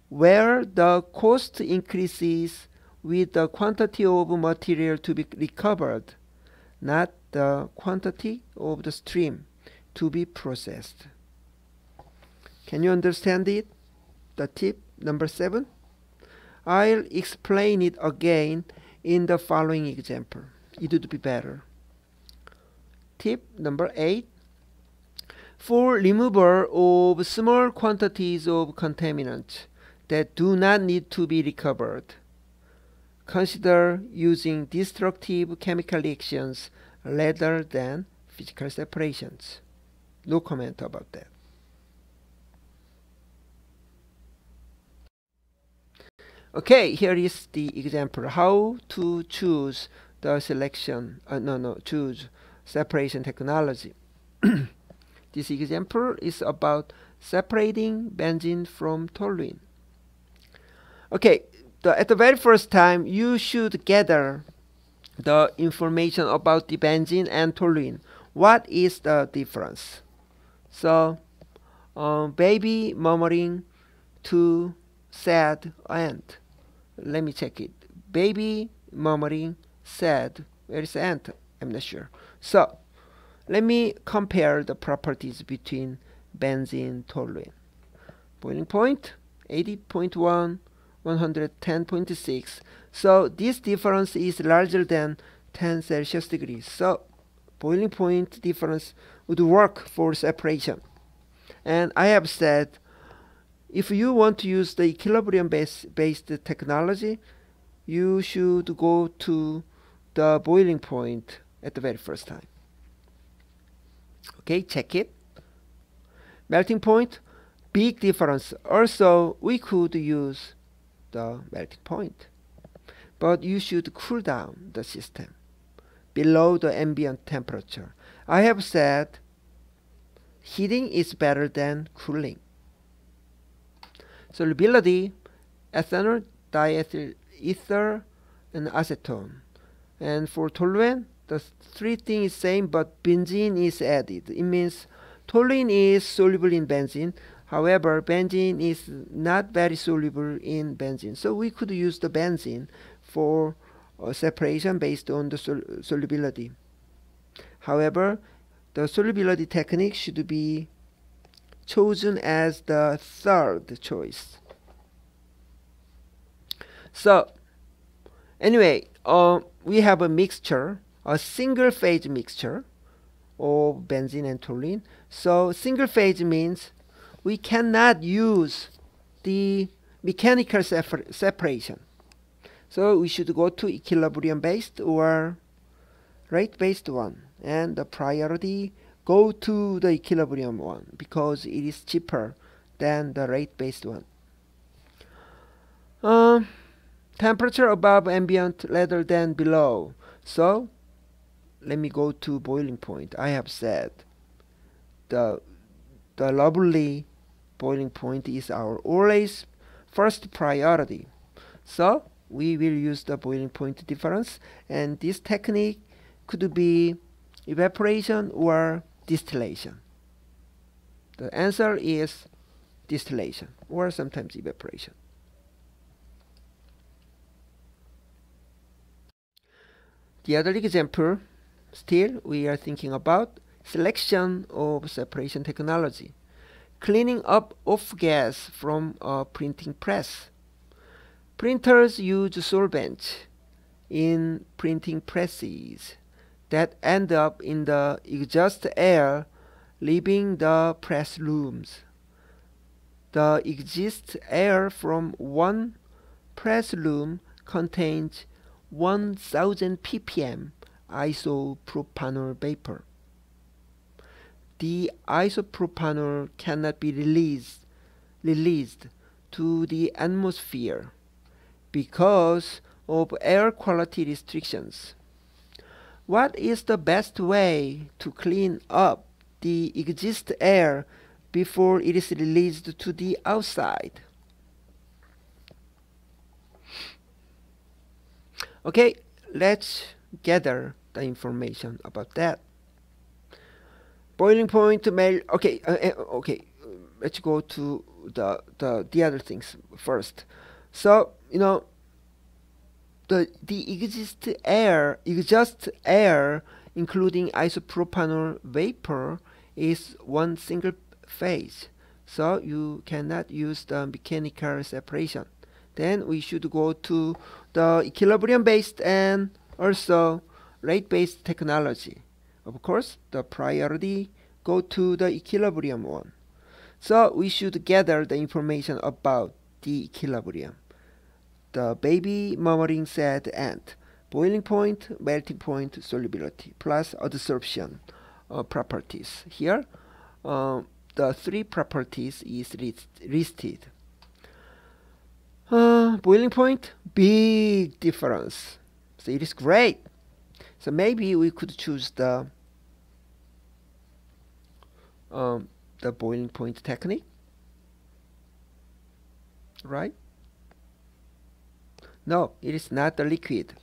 S1: where the cost increases with the quantity of material to be recovered, not the quantity of the stream to be processed. Can you understand it? The tip number 7. I'll explain it again in the following example. It would be better. Tip number 8. For removal of small quantities of contaminants that do not need to be recovered, consider using destructive chemical reactions rather than physical separations. No comment about that. Okay, here is the example how to choose the choose separation technology. This example is about separating benzene from toluene. Okay, at the very first time, you should gather the information about the benzene and toluene. What is the difference? So, baby murmuring to sad ant. Let me check it. Baby murmuring sad. Where is the ant? I'm not sure. So, let me compare the properties between benzene, toluene. Boiling point 80.1, 110.6. So this difference is larger than 10 Celsius degrees. So boiling point difference would work for separation. And I have said if you want to use the equilibrium based technology, you should go to the boiling point at the very first time. Okay, check it. Melting point, big difference. Also, we could use the melting point, but you should cool down the system below the ambient temperature. I have said heating is better than cooling. Solubility, ethanol, diethyl ether, and acetone. And for toluene, the three things same, but benzene is added. It means toluene is soluble in benzene. However, benzene is not very soluble in benzene. So we could use the benzene for separation based on the solubility. However, the solubility technique should be chosen as the third choice. So, anyway, we have a mixture, a single phase mixture of benzene and toluene. So single phase means we cannot use the mechanical separation. So we should go to equilibrium based or rate based one, and the priority go to the equilibrium one because it is cheaper than the rate based one. Temperature above ambient rather than below. So let me go to boiling point. I have said the lovely boiling point is our always first priority. So we will use the boiling point difference, and this technique could be evaporation or distillation. The answer is distillation or sometimes evaporation. The other example, still we are thinking about selection of separation technology. Cleaning up off gas from a printing press. Printers use solvents in printing presses that end up in the exhaust air leaving the press rooms. The exhaust air from one press room contains 1000 ppm isopropanol vapor. the isopropanol cannot be released to the atmosphere because of air quality restrictions. What is the best way to clean up the exist air before it is released to the outside? Okay, let's gather the information about that. Boiling point okay, let's go to the other things first. So the exist air including isopropanol vapor is one single phase, so you cannot use the mechanical separation. Then we should go to the equilibrium based and also rate based technology. Of course, the priority go to the equilibrium one. So we should gather the information about the equilibrium. The baby murmuring said and boiling point, melting point, solubility, plus adsorption properties. Here, the three properties is listed. Boiling point, big difference. So it is great. So maybe we could choose the boiling point technique, right? No, it is not the liquid.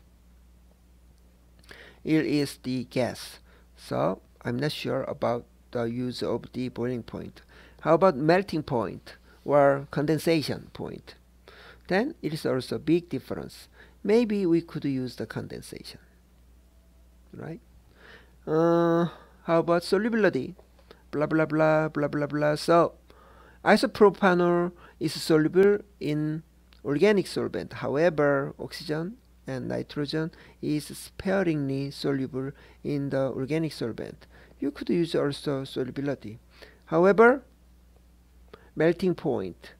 S1: It is the gas. So I'm not sure about the use of the boiling point. How about melting point or condensation point? Then it is also a big difference. Maybe we could use the condensation, right? How about solubility? Blah blah blah blah blah blah. So isopropanol is soluble in organic solvent. However, oxygen and nitrogen is sparingly soluble in the organic solvent. You could use also solubility. However, melting point,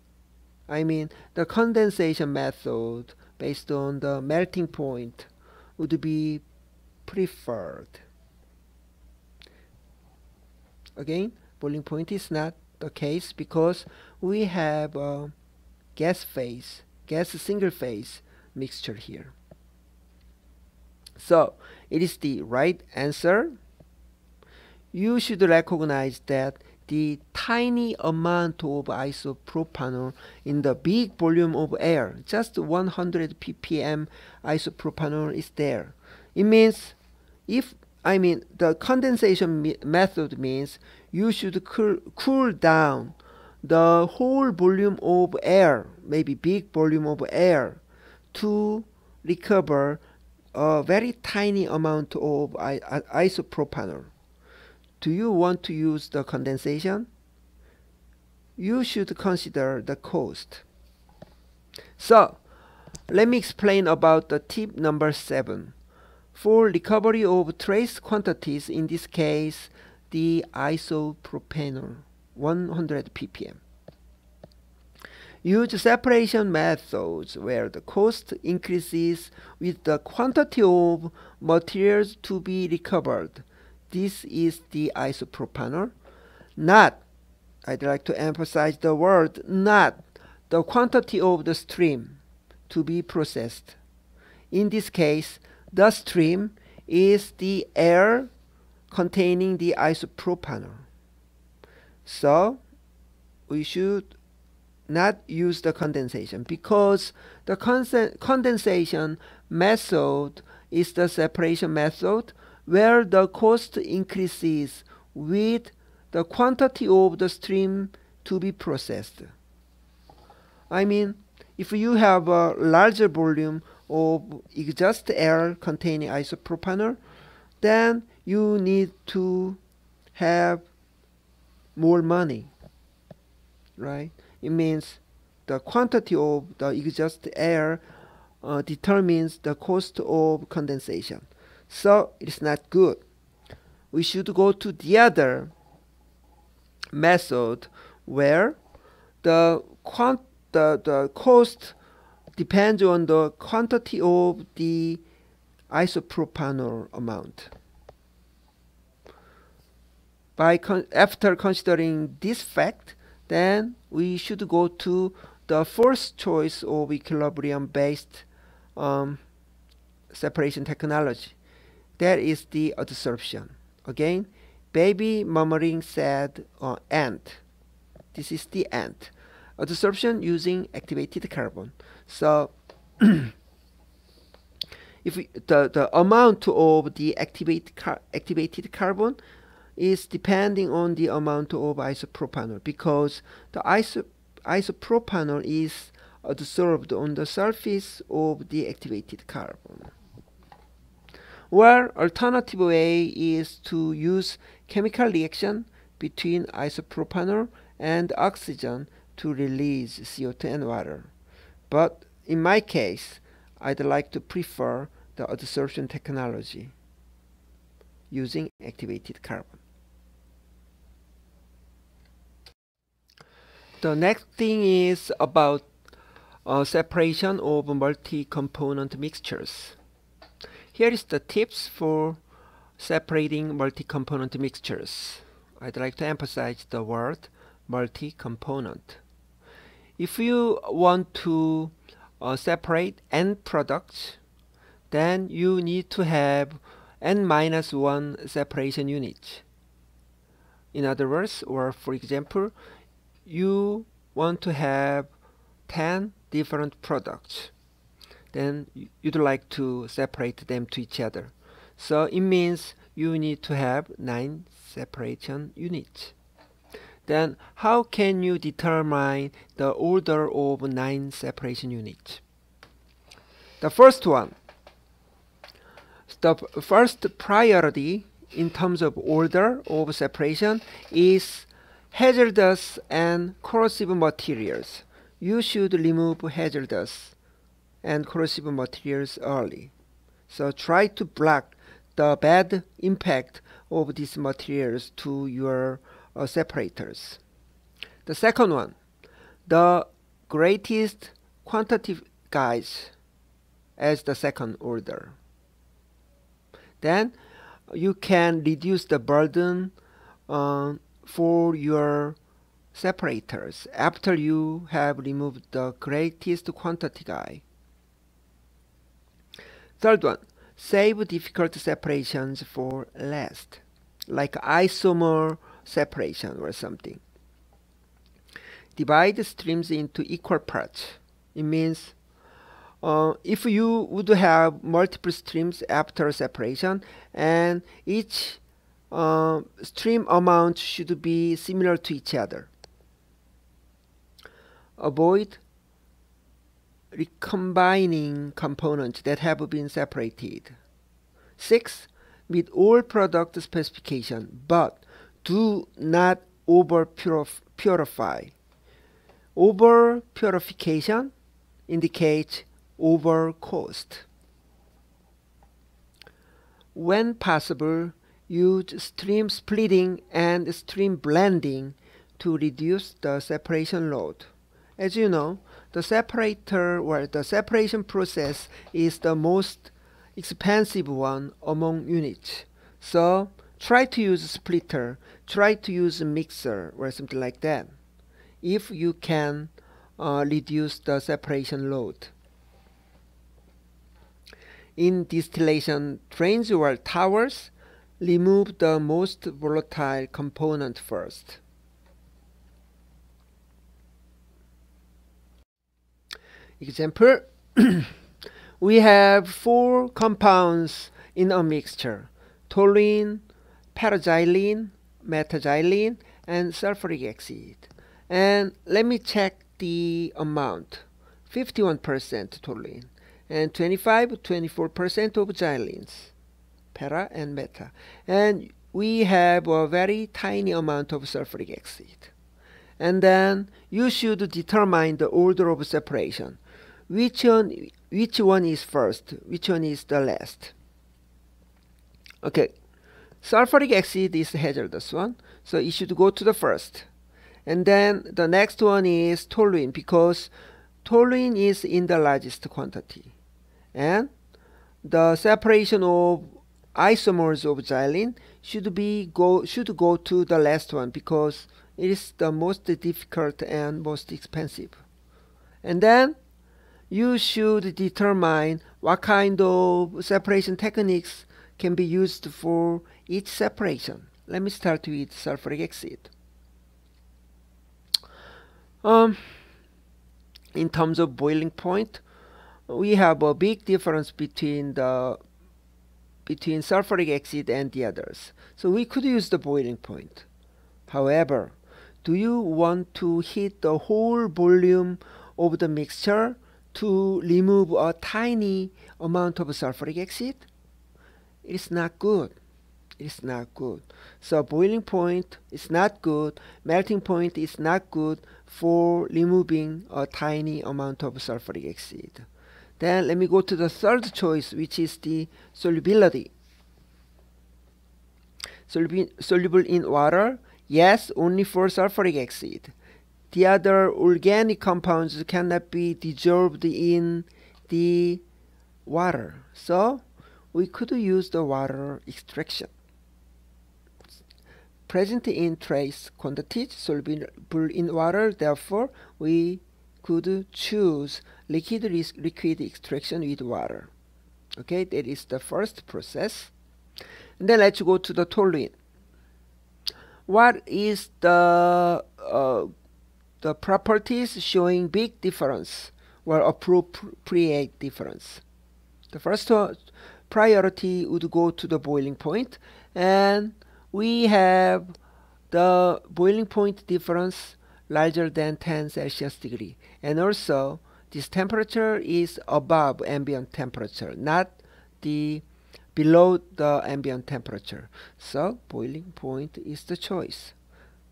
S1: I mean the condensation method based on the melting point would be preferred. Again, boiling point is not the case because we have a gas single phase mixture here. So it is the right answer. You should recognize that the tiny amount of isopropanol in the big volume of air, just 100 ppm isopropanol is there. It means the condensation method means you should cool down the whole volume of air, maybe big volume of air, to recover a very tiny amount of isopropanol. Do you want to use the condensation? You should consider the cost. So let me explain about the tip number 7. For recovery of trace quantities, in this case the isopropanol 100 ppm, use separation methods where the cost increases with the quantity of materials to be recovered. This is the isopropanol, not, I'd like to emphasize the word not, the quantity of the stream to be processed. In this case, the stream is the air containing the isopropanol. So we should not use the condensation because the condensation method is the separation method where the cost increases with the quantity of the stream to be processed. I mean, if you have a larger volume of exhaust air containing isopropanol, then you need to have more money, right? It means the quantity of the exhaust air determines the cost of condensation. So it's not good. We should go to the other method where the cost depends on the quantity of the isopropanol amount. After considering this fact, then we should go to the first choice of equilibrium-based separation technology. That is the adsorption. Again, baby murmuring said ant. This is the ant. Adsorption using activated carbon. So if the amount of the activated carbon is depending on the amount of isopropanol, because the isopropanol is adsorbed on the surface of the activated carbon. Or alternative way is to use chemical reaction between isopropanol and oxygen to release CO2 and water. But in my case, I'd like to prefer the adsorption technology using activated carbon. The next thing is about separation of multi-component mixtures. Here is the tips for separating multi-component mixtures. I'd like to emphasize the word multi-component. If you want to separate n products, then you need to have n-1 separation units. In other words, or for example, you want to have 10 different products. Then you'd like to separate them to each other. So it means you need to have 9 separation units. Then how can you determine the order of 9 separation units? The first one, the first priority in terms of order of separation is hazardous and corrosive materials. You should remove hazardous and corrosive materials early. So try to block the bad impact of these materials to your separators. The second one, the greatest quantitative guys as the second order. Then you can reduce the burden for your separators after you have removed the greatest quantity guy. Third one, save difficult separations for last, like isomer separation or something. Divide streams into equal parts. It means if you would have multiple streams after separation, and each stream amount should be similar to each other. Avoid recombining components that have been separated. 6. Meet all product specification, but do not over purify. Over purification indicates over cost. When possible, use stream splitting and stream blending to reduce the separation load. As you know, the separator or the separation process is the most expensive one among units. So try to use a splitter, try to use a mixer or something like that, if you can reduce the separation load. In distillation trains or towers, remove the most volatile component first. Example, we have 4 compounds in a mixture: toluene, paraxylene, metaxylene, and sulfuric acid. And let me check the amount. 51% toluene and 24% of xylenes, para and meta. And we have a very tiny amount of sulfuric acid. And then you should determine the order of separation. Which one is first? Which one is the last? Okay, sulfuric acid is the hazardous one, so it should go to the first. And then the next one is toluene, because toluene is in the largest quantity. And the separation of isomers of xylene should go to the last one because it is the most difficult and most expensive. And then you should determine what kind of separation techniques can be used for each separation. Let me start with sulfuric acid. In terms of boiling point, we have a big difference between sulfuric acid and the others. So we could use the boiling point. However, do you want to heat the whole volume of the mixture to remove a tiny amount of sulfuric acid? It is not good. It is not good. So boiling point is not good. Melting point is not good for removing a tiny amount of sulfuric acid. Then let me go to the third choice, which is the solubility. Soluble in water? Yes, only for sulfuric acid. The other organic compounds cannot be dissolved in the water. So we could use the water extraction. Present in trace quantities, soluble in water, therefore we could choose liquid extraction with water. Okay, that is the first process. And then let's go to the toluene. What is the properties showing big difference or appropriate difference? The first priority would go to the boiling point, and we have the boiling point difference larger than 10 Celsius degree, and also this temperature is above ambient temperature, not below the ambient temperature. So boiling point is the choice.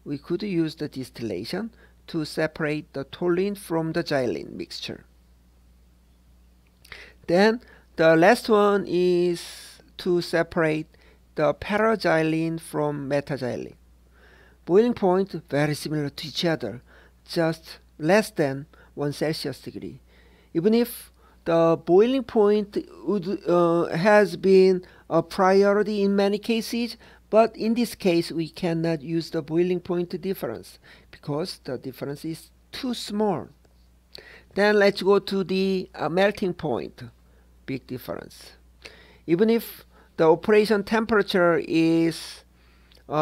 S1: We could use the distillation to separate the toluene from the xylene mixture. Then the last one is to separate the paraxylene from metaxylene. Boiling point very similar to each other, just less than 1 Celsius degree. Even if the boiling point has been a priority in many cases, but in this case we cannot use the boiling point difference because the difference is too small. Then let's go to the melting point. Big difference. Even if the operation temperature is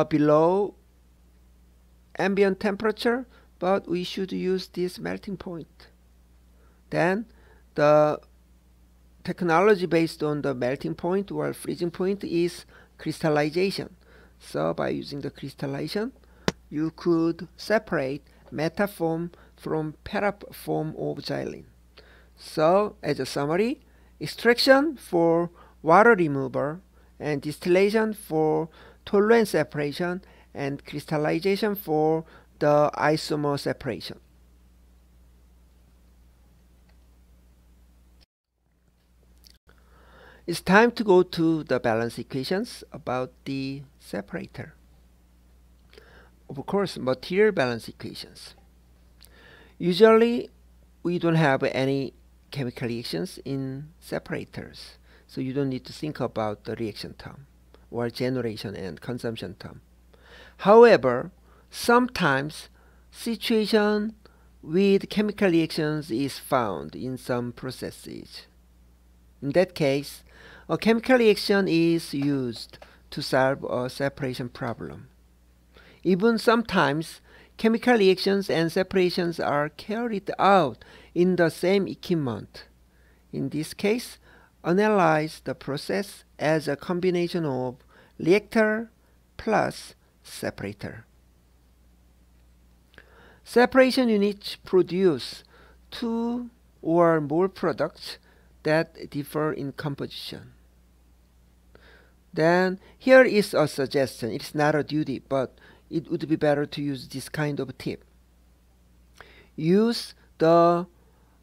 S1: below ambient temperature, but we should use this melting point. Then the technology based on the melting point or freezing point is crystallization. So by using the crystallization, you could separate metaform from paraform of xylene. So as a summary, extraction for water removal, and distillation for toluene separation, and crystallization for the isomer separation. It's time to go to the balance equations about the separator. Of course, material balance equations. Usually, we don't have any chemical reactions in separators, so you don't need to think about the reaction term or generation and consumption term. However, sometimes situation with chemical reactions is found in some processes. In that case, a chemical reaction is used to solve a separation problem. Even sometimes, chemical reactions and separations are carried out in the same equipment. In this case, analyze the process as a combination of reactor plus separator. Separation units produce two or more products that differ in composition. Then here is a suggestion. It is not a duty, but it would be better to use this kind of tip. Use the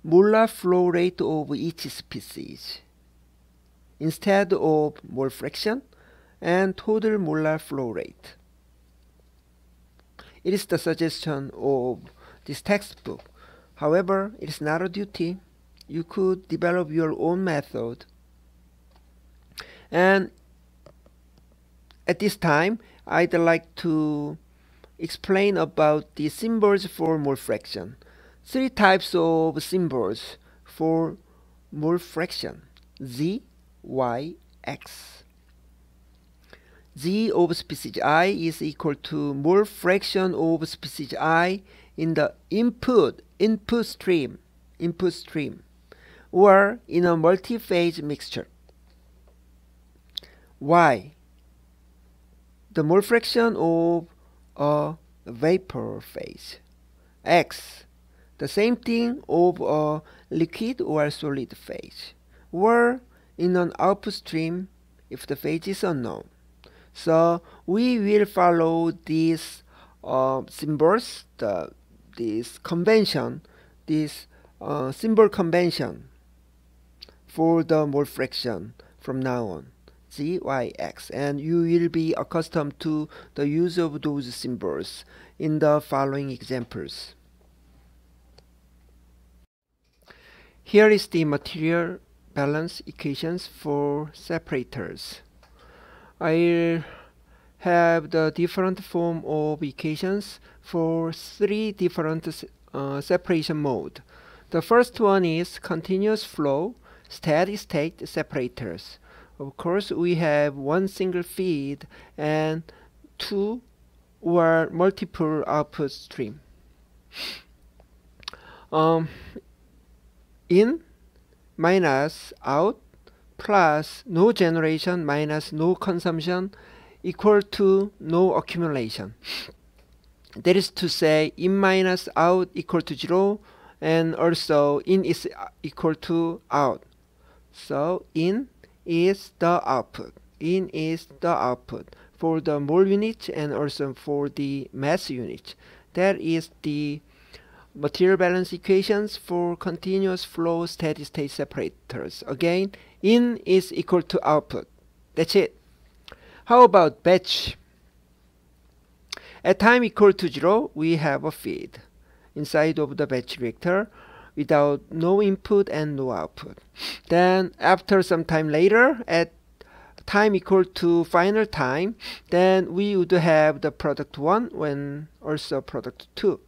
S1: molar flow rate of each species instead of mole fraction and total molar flow rate. It is the suggestion of this textbook. However, it is not a duty. You could develop your own method. And At this time, I'd like to explain about the symbols for mole fraction. Three types of symbols for mole fraction: Z, Y, X. Z of species I is equal to mole fraction of species I in the input stream, or in a multi-phase mixture. Y, the mole fraction of a vapor phase. X, the same thing of a liquid or solid phase, or in an output stream if the phase is unknown. So we will follow these symbols, this symbol convention for the mole fraction from now on. Z, Y, X, and you will be accustomed to the use of those symbols in the following examples. Here is the material balance equations for separators. I have the different form of equations for three different separation mode. The first one is continuous flow steady state separators. Of course, we have one single feed and two or multiple output stream. In minus out plus no generation minus no consumption equal to no accumulation. That is to say, in minus out equal to 0, and also in is equal to out. So in is the output. In is the output for the mole unit and also for the mass unit. That is the material balance equations for continuous flow steady state separators. Again, in is equal to output. That's it. How about batch? At time equal to 0, we have a feed inside of the batch reactor without no input and no output. Then after some time later, at time equal to final time, then we would have the product 1 and also product 2.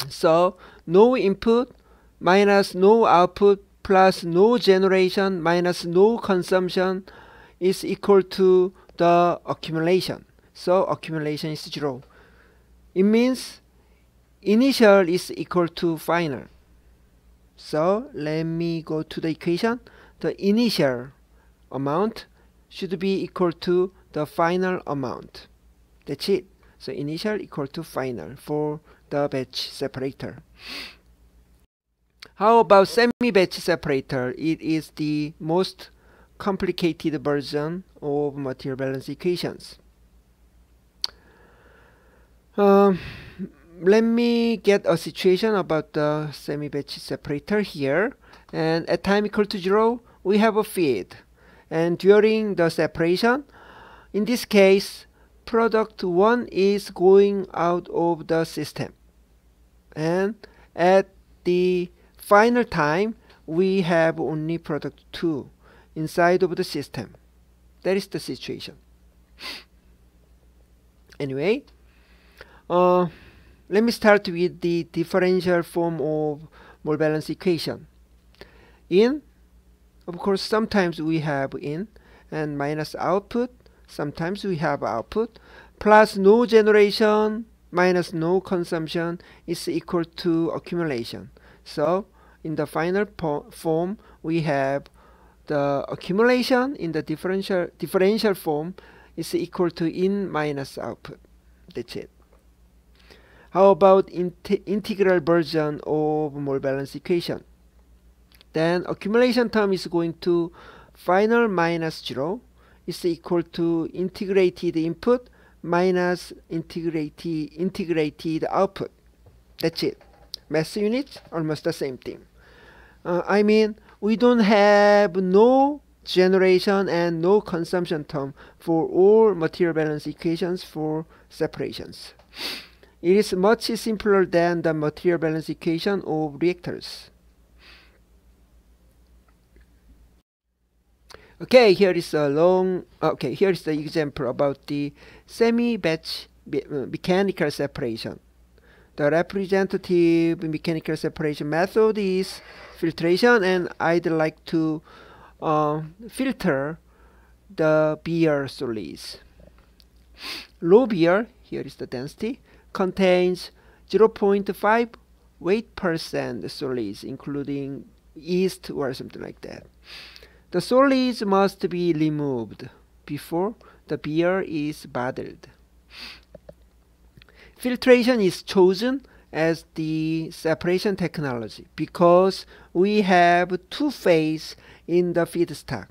S1: So no input minus no output plus no generation minus no consumption is equal to the accumulation. So accumulation is 0. It means initial is equal to final. So let me go to the equation. The initial amount should be equal to the final amount. That's it. So initial equal to final for the batch separator. How about semi-batch separator? It is the most complicated version of material balance equations. Let me get a situation about the semi-batch separator here. And at time equal to 0, we have a feed. And during the separation, in this case, product 1 is going out of the system. And at the final time, we have only product 2 inside of the system. That is the situation. Anyway, let me start with the differential form of mole balance equation. In, of course, sometimes we have in, and minus output, sometimes we have output, plus no generation minus no consumption is equal to accumulation. So in the final form, we have the accumulation in the differential form is equal to in minus output. That's it. How about integral version of mole balance equation? Then accumulation term is going to final minus 0 is equal to integrated input minus integrated output. That's it. Mass unit, almost the same thing. I mean, we don't have no generation and no consumption term for all material balance equations for separations. It is much simpler than the material balance equation of reactors. Okay, here is a long. Okay, here is the example about the semi-batch mechanical separation. The representative mechanical separation method is filtration, and I'd like to filter the beer solids. Low beer, here is the density, contains 0.5 weight% solids, including yeast or something like that. The solids must be removed before the beer is bottled. Filtration is chosen as the separation technology because we have two phases in the feedstock.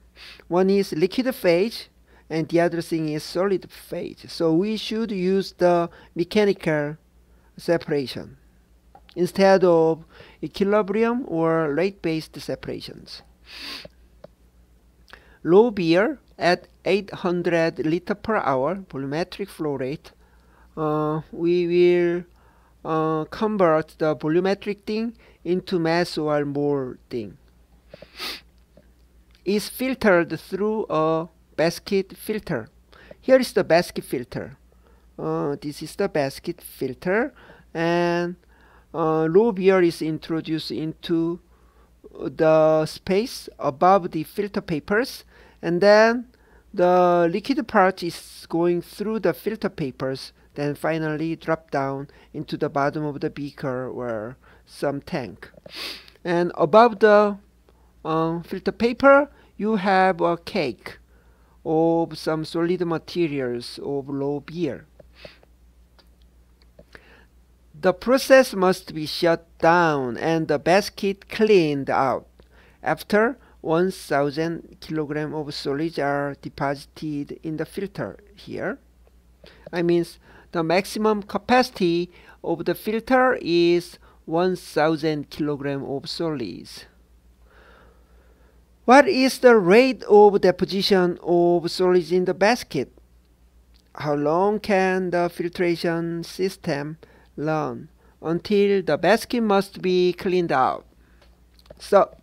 S1: One is liquid phase and the other thing is solid phase. So we should use the mechanical separation instead of equilibrium or rate-based separations. Low beer at 800 liter per hour volumetric flow rate, we will convert the volumetric thing into mass or mole thing. Is filtered through a basket filter. Here is the basket filter. This is the basket filter, and low beer is introduced into the space above the filter papers, and then the liquid part is going through the filter papers, then finally drop down into the bottom of the beaker or some tank. And above the filter paper, you have a cake of some solid materials of low beer. The process must be shut down and the basket cleaned out after 1000 kilograms of solids are deposited in the filter here. I mean, the maximum capacity of the filter is 1000 kilograms of solids. What is the rate of deposition of solids in the basket? How long can the filtration system run until the basket must be cleaned out? So,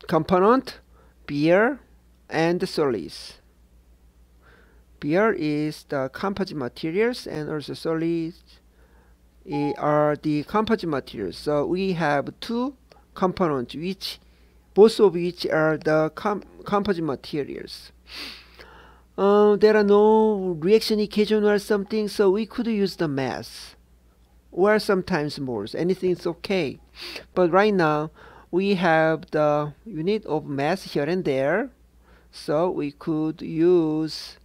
S1: component, beer and solids. Beer is the composite materials and also solids are the composite materials. So we have two components, which both of which are the composite materials. There are no reaction equation or something, so we could use the mass or sometimes moles. Anything's okay. But right now we have the unit of mass here and there, so we could use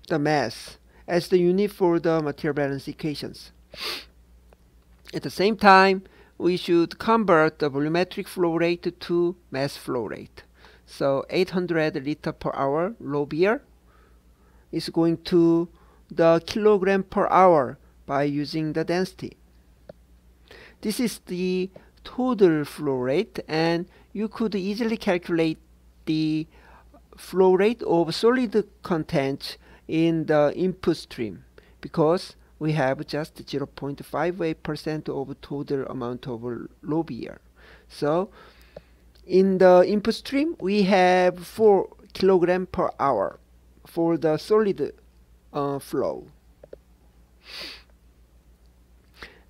S1: the mass as the unit for the material balance equations. At the same time, we should convert the volumetric flow rate to mass flow rate. So 800 liter per hour low beer is going to the kilogram per hour by using the density. This is the total flow rate, and you could easily calculate the flow rate of solid content in the input stream because we have just 0.58% of total amount of low beer. So in the input stream we have 4 kilogram per hour for the solid flow.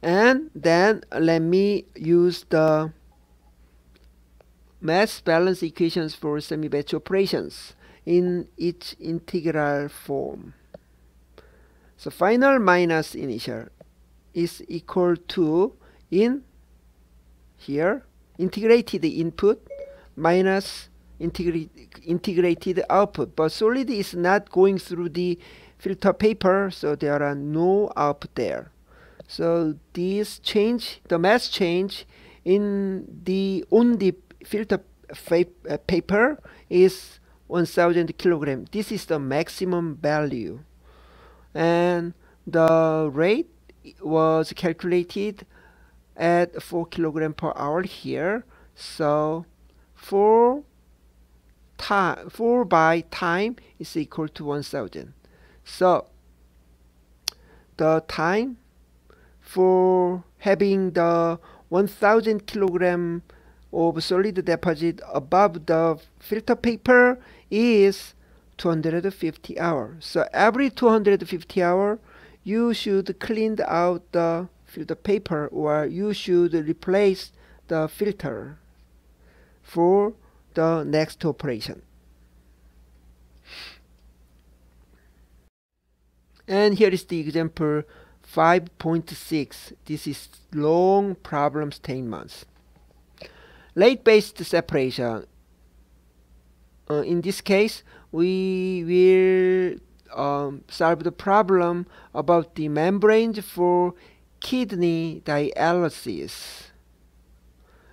S1: And then let me use the mass balance equations for semi-batch operations in its integral form. So final minus initial is equal to, in here, integrated input minus integrated output. But solid is not going through the filter paper, so there are no output there. So this change, the mass change in the on the filter paper is 1000 kilogram. This is the maximum value, and the rate was calculated at 4 kilogram per hour here. So 4 by time is equal to 1000. So the time for having the 1000 kilogram of solid deposit above the filter paper is 250 hours. So every 250 hours you should clean out the filter paper, or you should replace the filter for the next operation. And here is the example 5.6. This is long problem statements. Rate-based separation. In this case, we will solve the problem about the membranes for kidney dialysis.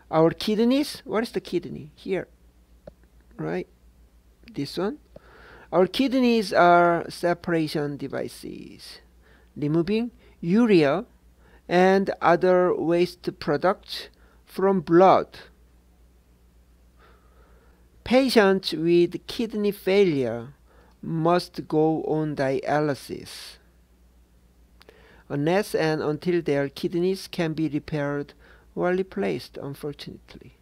S1: Our kidneys, what is the kidney? Here, right? This one. Our kidneys are separation devices, removing urea and other waste products from blood. Patients with kidney failure must go on dialysis unless and until their kidneys can be repaired or replaced, unfortunately.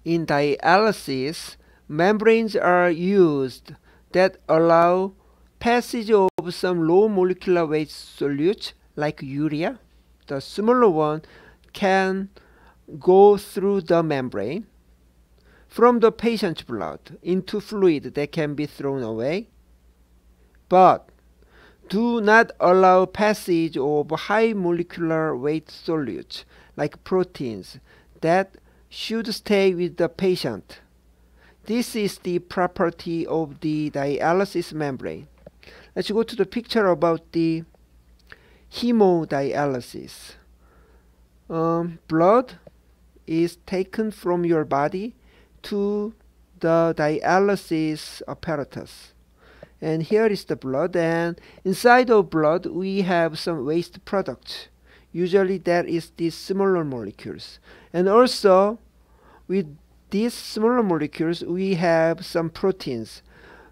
S1: In dialysis, membranes are used that allow passage of some low molecular weight solutes like urea. The smaller one can go through the membrane from the patient's blood into fluid that can be thrown away, but do not allow passage of high molecular weight solutes like proteins that should stay with the patient. This is the property of the dialysis membrane. Let's go to the picture about the hemodialysis. Blood is taken from your body to the dialysis apparatus. And here is the blood, and inside of blood we have some waste products. Usually that is the smaller molecules. And also with these smaller molecules we have some proteins,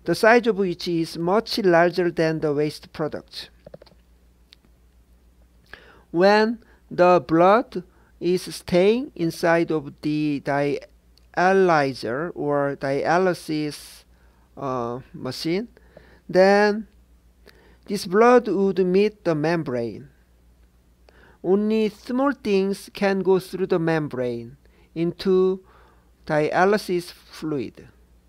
S1: the size of which is much larger than the waste products. When the blood is staying inside of the dialyzer or dialysis machine, then this blood would meet the membrane. Only small things can go through the membrane into dialysis fluid.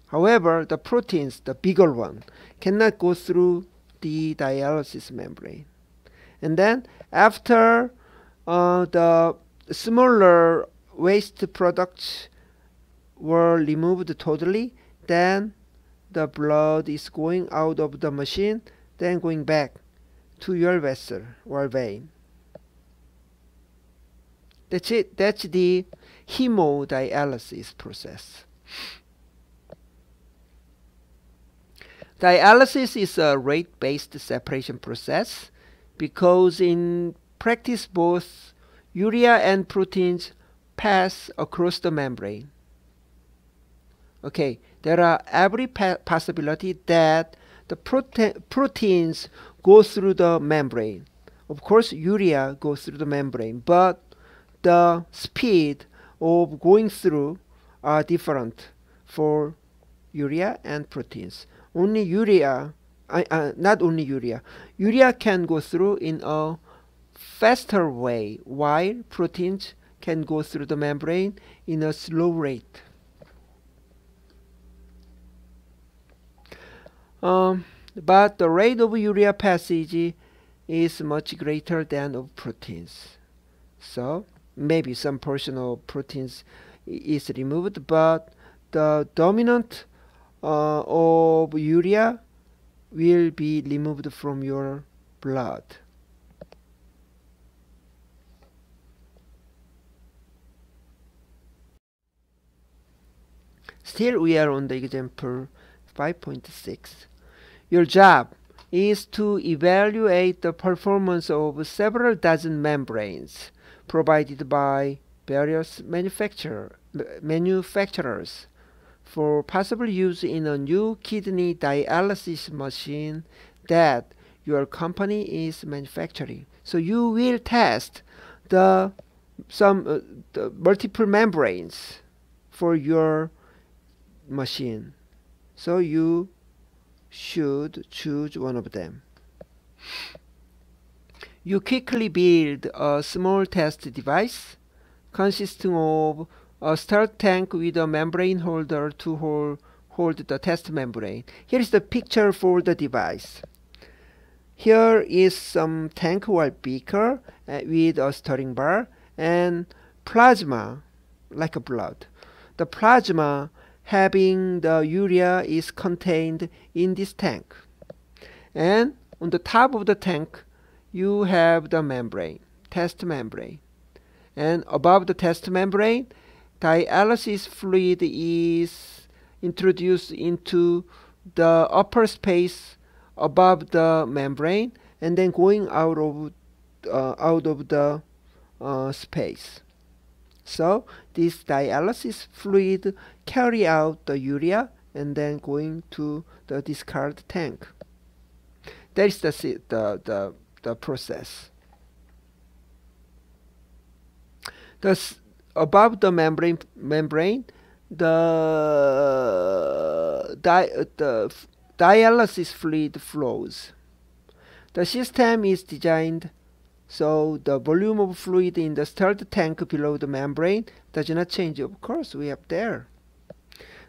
S1: However, the proteins, the bigger one, cannot go through the dialysis membrane. And then after the smaller waste products were removed totally, then the blood is going out of the machine, then going back to your vessel or vein. That's it. That's the hemodialysis process. Dialysis is a rate-based separation process because in practice both urea and proteins pass across the membrane. Okay, there are every possibility that the proteins go through the membrane. Of course, urea goes through the membrane, but the speed of going through are different for urea and proteins. Only urea, not only urea, urea can go through in a faster way, while proteins can go through the membrane in a slow rate. But the rate of urea passage is much greater than of proteins. So maybe some portion of proteins is removed, but the dominant of urea will be removed from your blood. Still we are on the example 5.6. Your job is to evaluate the performance of several dozen membranes provided by various manufacturers for possible use in a new kidney dialysis machine that your company is manufacturing. So you will test the the multiple membranes for your machine. So you should choose one of them. You quickly build a small test device consisting of a start tank with a membrane holder to hold the test membrane. Here is the picture for the device. Here is some tank or beaker with a stirring bar and plasma like a blood. The plasma having the urea is contained in this tank. And on the top of the tank you have the membrane, test membrane. And above the test membrane, dialysis fluid is introduced into the upper space above the membrane and then going out of the space. So this dialysis fluid carry out the urea and then going to the discard tank. That is the process. Above the membrane, the dialysis fluid flows. The system is designed so the volume of fluid in the stirred tank below the membrane does not change. Of course, we have there.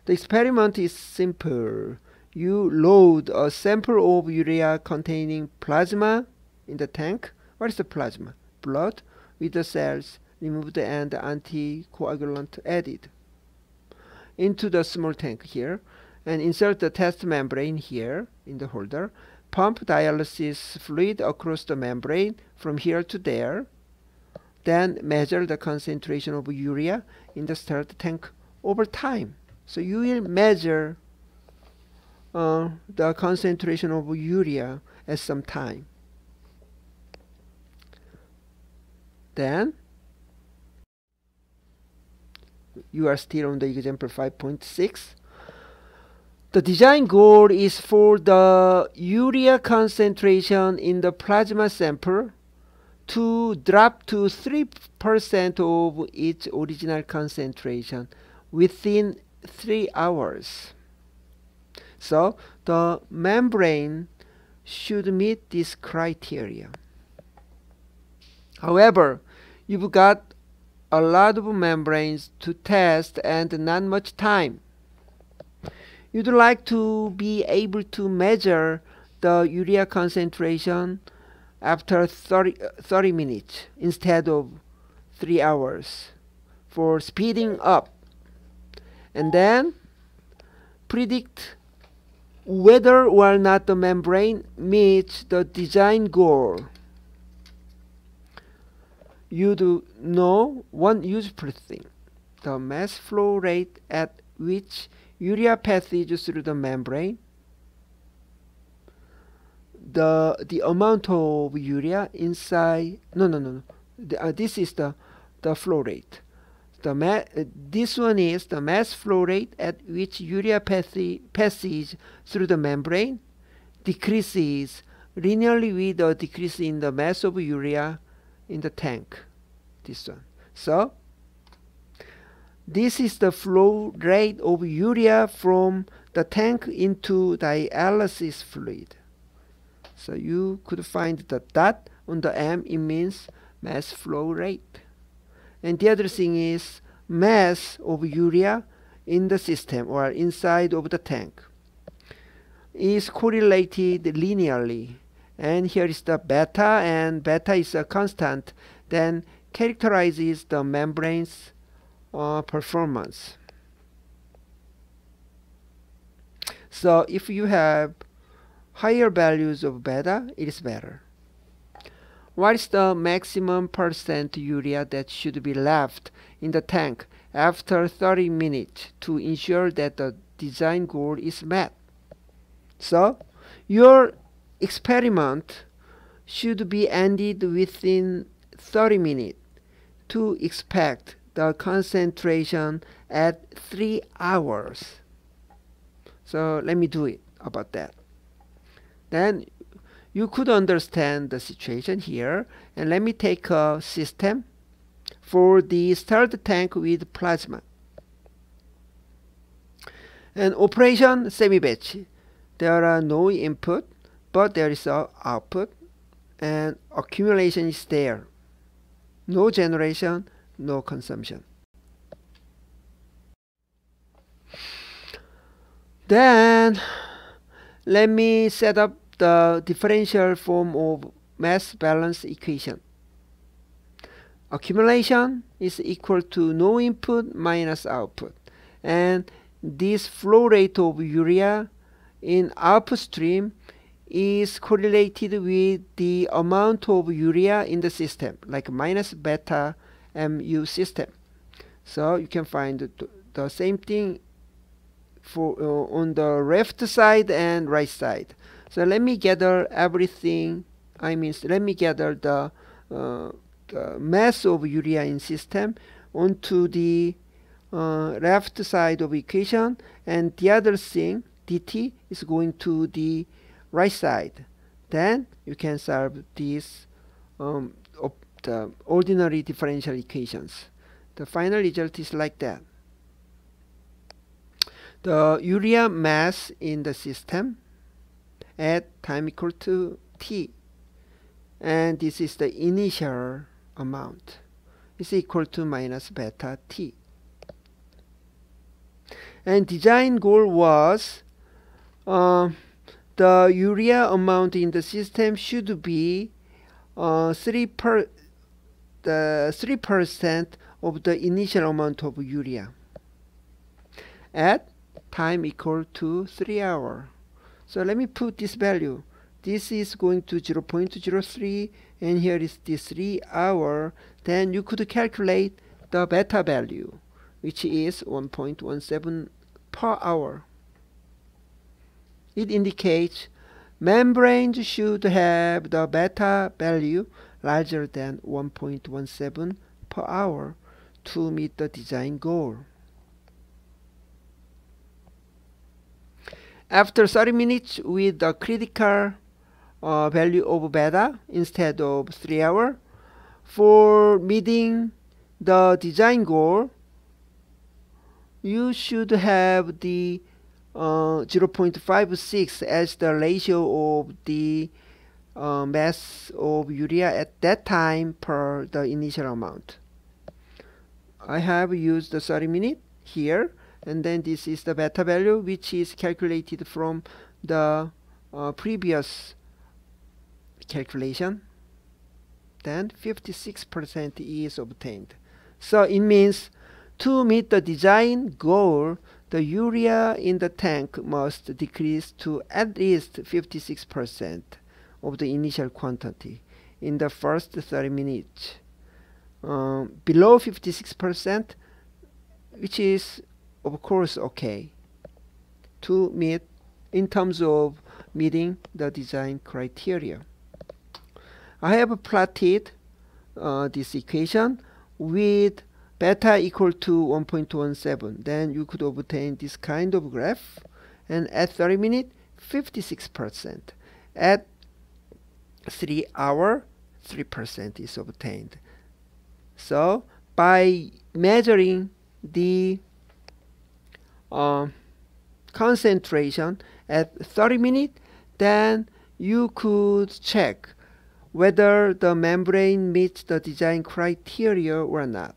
S1: The experiment is simple. You load a sample of urea containing plasma in the tank. What is the plasma? Blood with the cells removed and anticoagulant added into the small tank here, and insert the test membrane here in the holder. Pump dialysis fluid across the membrane from here to there. Then measure the concentration of urea in the stirred tank over time. So you will measure the concentration of urea at some time. Then you are still on the example 5.6. The design goal is for the urea concentration in the plasma sample to drop to 3% of its original concentration within 3 hours. So the membrane should meet this criteria. However, you've got a lot of membranes to test and not much time. You'd like to be able to measure the urea concentration after 30 minutes instead of 3 hours for speeding up, and then predict whether or not the membrane meets the design goal. You do know one useful thing: the mass flow rate at which urea passes through the membrane, the amount of urea inside. This is the flow rate. This one is the mass flow rate at which urea passes through the membrane decreases linearly with a decrease in the mass of urea in the tank. This one. So this is the flow rate of urea from the tank into dialysis fluid. So you could find the dot on the M. It means mass flow rate. And the other thing is mass of urea in the system or inside of the tank is correlated linearly. And here is the beta, and beta is a constant, then characterizes the membrane's performance. So if you have higher values of beta, it is better. What is the maximum percent urea that should be left in the tank after 30 minutes to ensure that the design goal is met? So your experiment should be ended within 30 minutes to expect the concentration at 3 hours. So let me do it about that. Then you could understand the situation here, and let me take a system for the stirred tank with plasma. And operation semi-batch. There are no input, but there is a output, and accumulation is there. No generation, no consumption. Then let me set up the differential form of mass balance equation. Accumulation is equal to no input minus output, and this flow rate of urea in output stream is correlated with the amount of urea in the system, like minus beta mu system. So you can find the same thing for on the left side and right side. So let me gather everything. Let me gather the mass of urea in system onto the left side of equation, and the other thing dt is going to the right side. Then you can solve these the ordinary differential equations. The final result is like that. The urea mass in the system at time equal to t, and this is the initial amount, is equal to minus beta t. And design goal was the urea amount in the system should be 3% of the initial amount of urea at time equal to 3 hours. So let me put this value. This is going to 0.03, and here is the 3 hours. Then you could calculate the beta value, which is 1.17 per hour. It indicates membranes should have the beta value larger than 1.17 per hour to meet the design goal. After 30 minutes with the critical value of beta instead of 3 hours, for meeting the design goal, you should have the 0.56 as the ratio of the mass of urea at that time per the initial amount. I have used the 30 minutes here, and then this is the beta value, which is calculated from the previous calculation. Then 56% is obtained. So it means to meet the design goal, the urea in the tank must decrease to at least 56% of the initial quantity in the first 30 minutes. Below 56%, which is of course okay to meet in terms of meeting the design criteria. I have plotted this equation with beta equal to 1.17. Then you could obtain this kind of graph, and at 30 minutes 56%. At 3 hours 3% is obtained. So by measuring the concentration at 30 minutes, then you could check whether the membrane meets the design criteria or not.